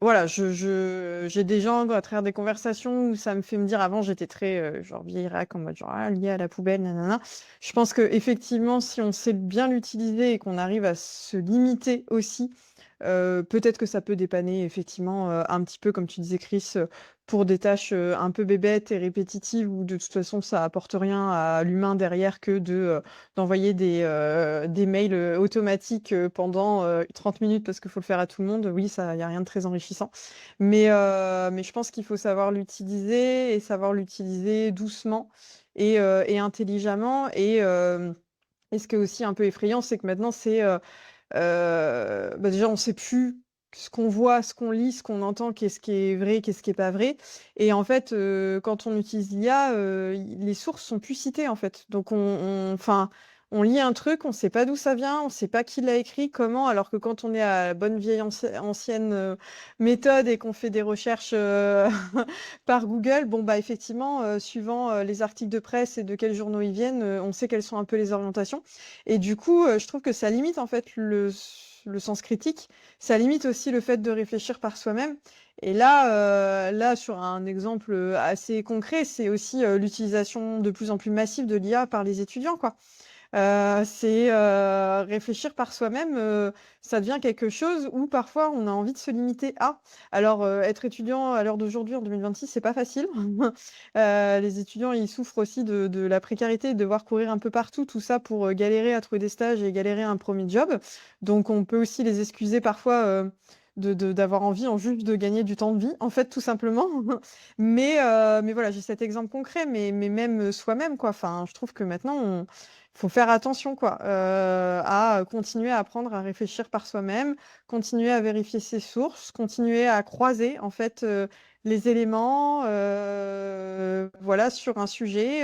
voilà, j'ai des gens à travers des conversations où ça me fait me dire avant j'étais très genre vieille rac en mode genre ah, lié à la poubelle, nanana. Je pense que effectivement, si on sait bien l'utiliser et qu'on arrive à se limiter aussi, peut-être que ça peut dépanner effectivement un petit peu, comme tu disais, Chris, pour des tâches un peu bébêtes et répétitives où de toute façon ça apporte rien à l'humain derrière que d'envoyer des mails automatiques pendant 30 minutes parce qu'il faut le faire à tout le monde. Oui, ça, il n'y a rien de très enrichissant. Mais je pense qu'il faut savoir l'utiliser et savoir l'utiliser doucement et intelligemment. Et ce qui est aussi un peu effrayant, c'est que maintenant, bah, déjà, on sait plus ce qu'on voit, ce qu'on lit, ce qu'on entend, qu'est-ce qui est vrai, qu'est-ce qui est pas vrai. Et en fait, quand on utilise l'IA, les sources sont plus citées, en fait. Donc enfin, on lit un truc, on sait pas d'où ça vient, on sait pas qui l'a écrit, comment, alors que quand on est à la bonne vieille ancienne, méthode et qu'on fait des recherches, par Google, bon, bah, effectivement, suivant, les articles de presse et de quels journaux ils viennent, on sait quelles sont un peu les orientations. Et du coup, je trouve que ça limite en fait le sens critique. Ça limite aussi le fait de réfléchir par soi-même. Et là, sur un exemple, assez concret, c'est aussi, l'utilisation de plus en plus massive de l'IA par les étudiants, quoi. Réfléchir par soi-même, ça devient quelque chose où parfois on a envie de se limiter à. Alors, être étudiant à l'heure d'aujourd'hui en 2026, c'est pas facile. Les étudiants, ils souffrent aussi de la précarité, de devoir courir un peu partout, tout ça pour, galérer à trouver des stages et galérer un premier job. Donc on peut aussi les excuser parfois, d'avoir envie en juste de gagner du temps de vie, en fait, tout simplement. Mais voilà, j'ai cet exemple concret, mais même, soi-même, quoi. Enfin, je trouve que maintenant on faut faire attention quoi, à continuer à apprendre à réfléchir par soi-même, continuer à vérifier ses sources, continuer à croiser en fait, les éléments, voilà, sur un sujet,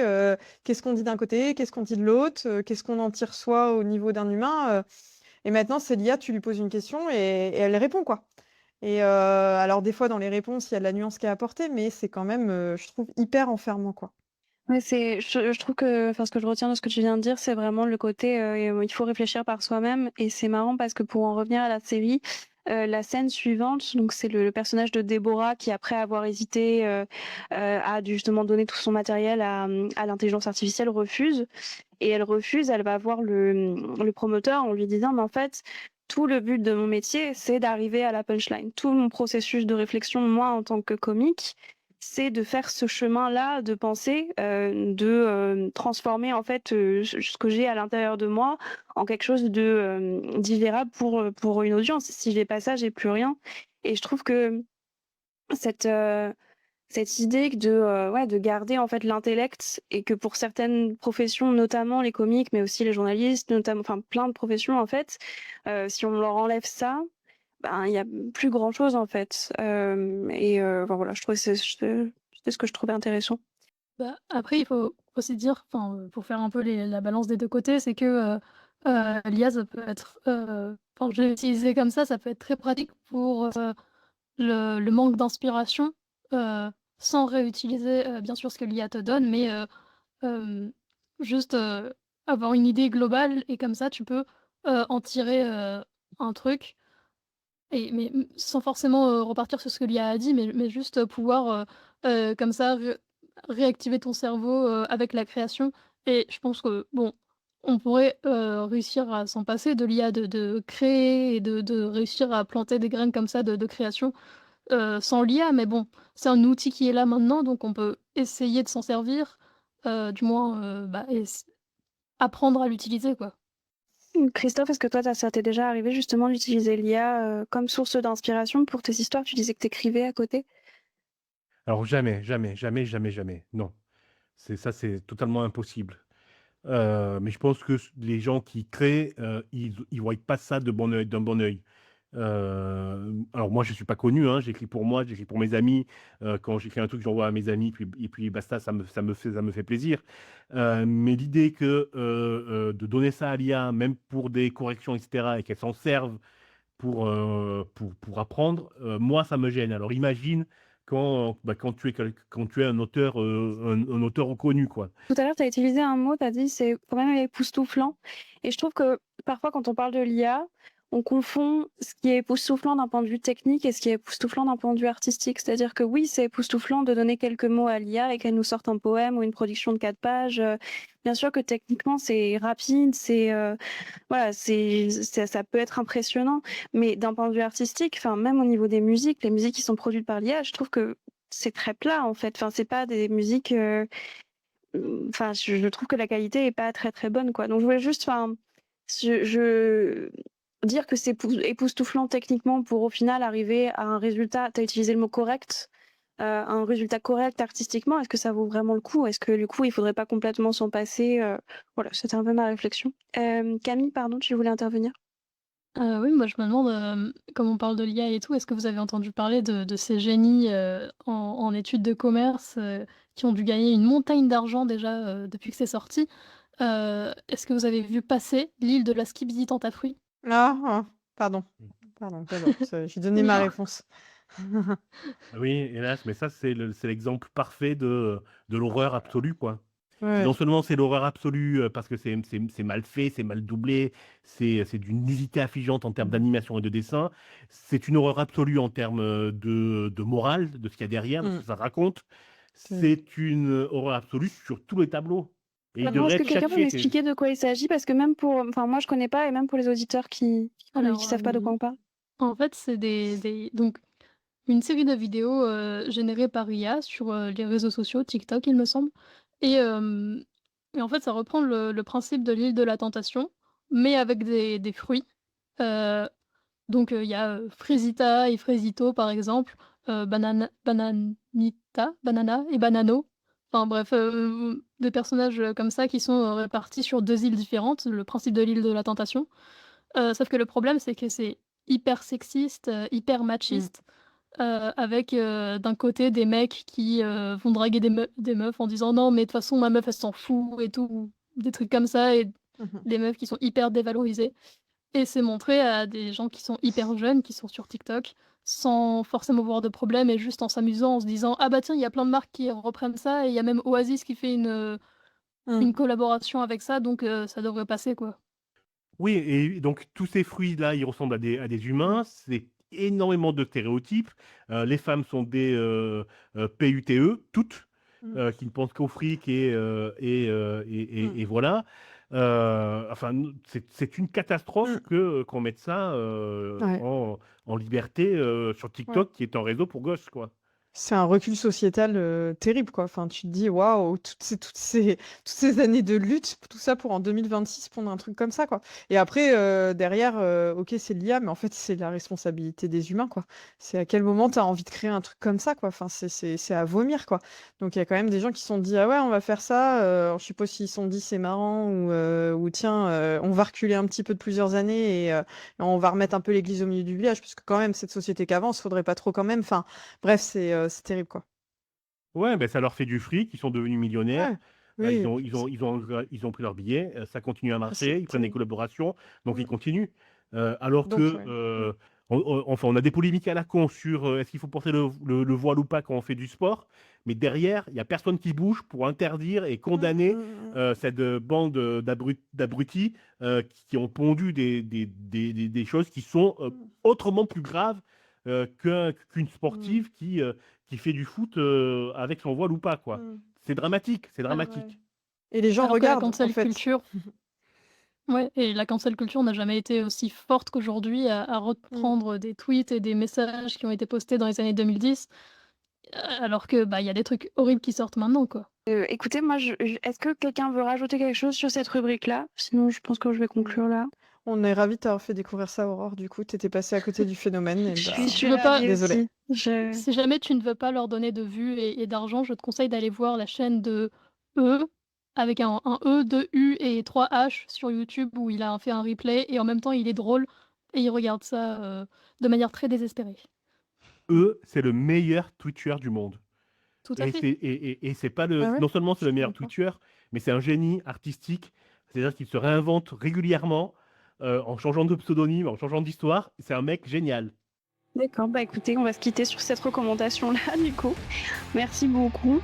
qu'est-ce qu'on dit d'un côté? Qu'est-ce qu'on dit de l'autre? Qu'est-ce qu'on en tire soi au niveau d'un humain? Et maintenant c'est l'IA, tu lui poses une question et elle répond quoi. Alors des fois dans les réponses, il y a de la nuance qui est apportée, mais c'est quand même, je trouve hyper enfermant quoi. Ouais, je trouve que enfin, ce que je retiens de ce que tu viens de dire, c'est vraiment le côté, il faut réfléchir par soi-même et c'est marrant parce que pour en revenir à la série, la scène suivante, donc c'est le personnage de Déborah qui après avoir hésité, a dû justement donner tout son matériel à l'intelligence artificielle, refuse et elle refuse, elle va voir le promoteur en lui disant: «Mais en fait, tout le but de mon métier, c'est d'arriver à la punchline. Tout mon processus de réflexion, moi, en tant que comique, c'est de faire ce chemin-là de pensée, transformer en fait, ce que j'ai à l'intérieur de moi en quelque chose de, digérable pour une audience. Si j'ai pas ça, j'ai plus rien» et je trouve que cette, cette idée de, ouais, de garder en fait l'intellect et que pour certaines professions, notamment les comiques, mais aussi les journalistes, notamment enfin plein de professions en fait, si on leur enlève ça, ben, il y a plus grand chose en fait. Enfin voilà, je trouvais c'était ce que je trouvais intéressant. Bah, après, il faut aussi dire, enfin, pour faire un peu la balance des 2 côtés, c'est que, l'IA, ça peut être, enfin, je l'ai utilisé comme ça peut être très pratique pour, le manque d'inspiration, heu, sans réutiliser, bien sûr ce que l'IA te donne, mais, hem, juste, avoir une idée globale et comme ça tu peux, en tirer, un truc sans forcément, repartir sur ce que l'IA a dit, mais juste, pouvoir, comme ça réactiver ton cerveau, avec la création et je pense que bon, on pourrait, réussir à s'en passer de l'IA, de créer et de réussir à planter des graines comme ça de création, sans l'IA, mais bon, c'est un outil qui est là maintenant, donc on peut essayer de s'en servir, du moins, bah, apprendre à l'utiliser, quoi. Christophe, est-ce que toi, ça t'est déjà arrivé justement d'utiliser l'IA, comme source d'inspiration pour tes histoires? Tu disais que tu écrivais à côté? Alors jamais, jamais, jamais, jamais, jamais, non. C'est totalement impossible. Mais je pense que les gens qui créent, ils voient pas ça de bon œil d'un bon œil. Alors moi, je suis pas connu, hein, j'écris pour moi, j'écris pour mes amis. Quand j'écris un truc, j'envoie à mes amis, et puis basta, ça me fait plaisir. Mais l'idée de donner ça à l'IA, même pour des corrections, etc., et qu'elle s'en serve pour apprendre, moi, ça me gêne. Alors imagine quand tu es un auteur reconnu, quoi. Tout à l'heure, tu as utilisé un mot, tu as dit c'est quand même époustouflant. Et je trouve que parfois, quand on parle de l'IA, on confond ce qui est époustouflant d'un point de vue technique et ce qui est époustouflant d'un point de vue artistique. C'est-à-dire que oui, c'est époustouflant de donner quelques mots à l'IA et qu'elle nous sorte un poème ou une production de 4 pages. Bien sûr que techniquement, c'est rapide, voilà, ça peut être impressionnant. Mais d'un point de vue artistique, enfin, même au niveau des musiques, les musiques qui sont produites par l'IA, je trouve que c'est très plat en fait. Enfin, c'est pas des musiques. Enfin, je trouve que la qualité est pas très très bonne, quoi. Donc je voulais juste, enfin, je dire que c'est époustouflant techniquement pour au final arriver à un résultat. T'as utilisé le mot correct, un résultat correct artistiquement. Est-ce que ça vaut vraiment le coup? Est-ce que du coup il faudrait pas complètement s'en passer? Voilà, c'était un peu ma réflexion. Camille, pardon, tu voulais intervenir? Oui, moi je me demande, comme on parle de l'IA et tout, est-ce que vous avez entendu parler de ces génies, en études de commerce, qui ont dû gagner une montagne d'argent déjà, depuis que c'est sorti? Est-ce que vous avez vu passer L'île de la Skibidi Tentafruit? Ah! Ah, pardon, pardon, j'avorte, j'ai donné ma réponse. Oui, hélas, mais ça, c'est l'exemple parfait de l'horreur absolue, quoi. Ouais, Non seulement c'est l'horreur absolue parce que c'est mal fait, c'est mal doublé, c'est d'une nudité affligeante en termes d'animation et de dessin. C'est une horreur absolue en termes de morale, de ce qu'il y a derrière, de ce mmh, que ça raconte. c'est C'est une horreur absolue sur tous les tableaux. Et il Pardon, est-ce devrait que être chaque quelqu'un peut fait. m'expliquer de quoi il s'agit? Parce que même pour, enfin moi je connais pas et même pour les auditeurs qui Alors, savent pas de quoi on parle. en fait, c'est donc une série de vidéos, générées par IA sur, les réseaux sociaux, TikTok il me semble et hem et en fait ça reprend le principe de l'île de la tentation, mais avec des fruits. Heu, donc il y a, Frisita et Fresito par exemple, Bananita, Banana et Banano. Enfin bref, des personnages, comme ça qui sont, répartis sur 2 îles différentes, le principe de l'île de la tentation. Sauf que le problème c'est que c'est hyper sexiste, hyper mmh, machiste. Avec, d'un côté des mecs qui, vont draguer des meufs en disant: «Non mais de toute façon ma meuf elle s'en fout» et tout, des trucs comme ça et mmh. les meufs qui sont hyper dévalorisées et c'est montré à des gens qui sont hyper jeunes, qui sont sur TikTok, sans forcément voir de problème et juste en s'amusant, en se disant: «Ah bah tiens, il y a plein de marques qui reprennent ça et il y a même Oasis qui fait Mmh. une collaboration avec ça donc ça devrait passer quoi». Oui, et donc tous ces fruits-là, ils ressemblent à des humains. C'est énormément de stéréotypes. Les femmes sont des PUTE, toutes, Mmh. qui ne pensent qu'au fric Mmh. et voilà. Enfin, c'est une catastrophe Mmh. qu'on mette ça Ouais, en liberté sur ouais. TikTok, qui est un réseau pour gosses, quoi. C'est un recul sociétal, terrible, quoi. Enfin, tu te dis: «Waouh, toutes ces années de lutte, tout ça pour en 2026 pondre un truc comme ça, quoi». Et après, derrière, OK, c'est l'IA, mais en fait, c'est la responsabilité des humains, quoi. C'est à quel moment tu as envie de créer un truc comme ça, quoi? Enfin, c'est à vomir, quoi. Donc il y a quand même des gens qui se sont dit: «Ah ouais, on va faire ça», alors je sais pas s'ils se sont dit: «C'est marrant» ou «Tiens, on va reculer un petit peu de plusieurs années et on va remettre un peu l'église au milieu du village», parce que quand même cette société qu'avance, faudrait pas trop quand même, enfin bref, c'est terrible, quoi. Ouais, ben ça leur fait du fric, ils sont devenus millionnaires. Ouais, oui, Ils ont pris leur billet, ça continue à ah, c'est marcher, ils prennent des terrible. collaborations, donc ils Mmh. continuent. Alors Donc que, ouais. enfin, on a des polémiques à la con sur est-ce qu'il faut porter le voile ou pas quand on fait du sport, mais derrière, il n'y a personne qui bouge pour interdire et Mmh, mmh, condamner mmh, mmh. cette bande d'abrutis qui ont pondu des choses qui sont Mmh. autrement plus graves qu'une Mmh. sportive qui fait du foot avec son voile ou pas, quoi. Mmh. C'est dramatique, c'est Ah ouais. dramatique. Et les gens Alors que la regardent, en cancel fait. culture Ouais et la cancel culture n'a jamais été aussi forte qu'aujourd'hui à Mmh. reprendre des tweets et des messages qui ont été postés dans les années 2010, alors que, bah, il y a des trucs horribles qui sortent maintenant, quoi. Écoutez, moi, est-ce que quelqu'un veut rajouter quelque chose sur cette rubrique-là? Sinon, je pense que je vais Mmh. conclure là. On est ravis de t'avoir fait découvrir ça, Aurore, du coup, tu étais passée à côté du phénomène et Si Je bah, tu suis veux pas ravie désolée. aussi. Je... si jamais tu ne veux pas leur donner de vues et d'argent, je te conseille d'aller voir la chaîne de E, avec un E, 2 U et 3 H sur YouTube où il a fait un replay et en même temps il est drôle et ils regardent ça, de manière très désespérée. C'est le meilleur Twitcher du monde. Tout à Et fait. c'est pas le. Ah ouais? Non seulement c'est Je le meilleur savais pas. Twitcher, mais c'est un génie artistique. C'est-à-dire qu'il se réinvente régulièrement en changeant de pseudonyme, en changeant d'histoire. C'est un mec génial. D'accord, bah écoutez, on va se quitter sur cette recommandation-là, du coup. Merci beaucoup.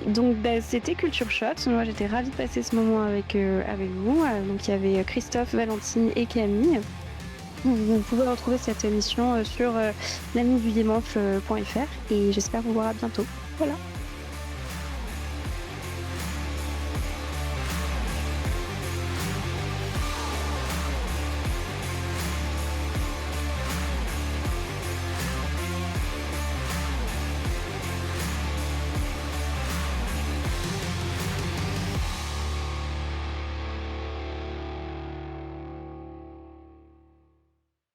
Donc, bah, c'était Culture Shot. Moi, j'étais ravie de passer ce moment avec vous. Donc, il y avait Christophe, Valentine et Camille. Vous pouvez retrouver cette émission sur laminedudimanche.fr et j'espère vous voir à bientôt. Voilà.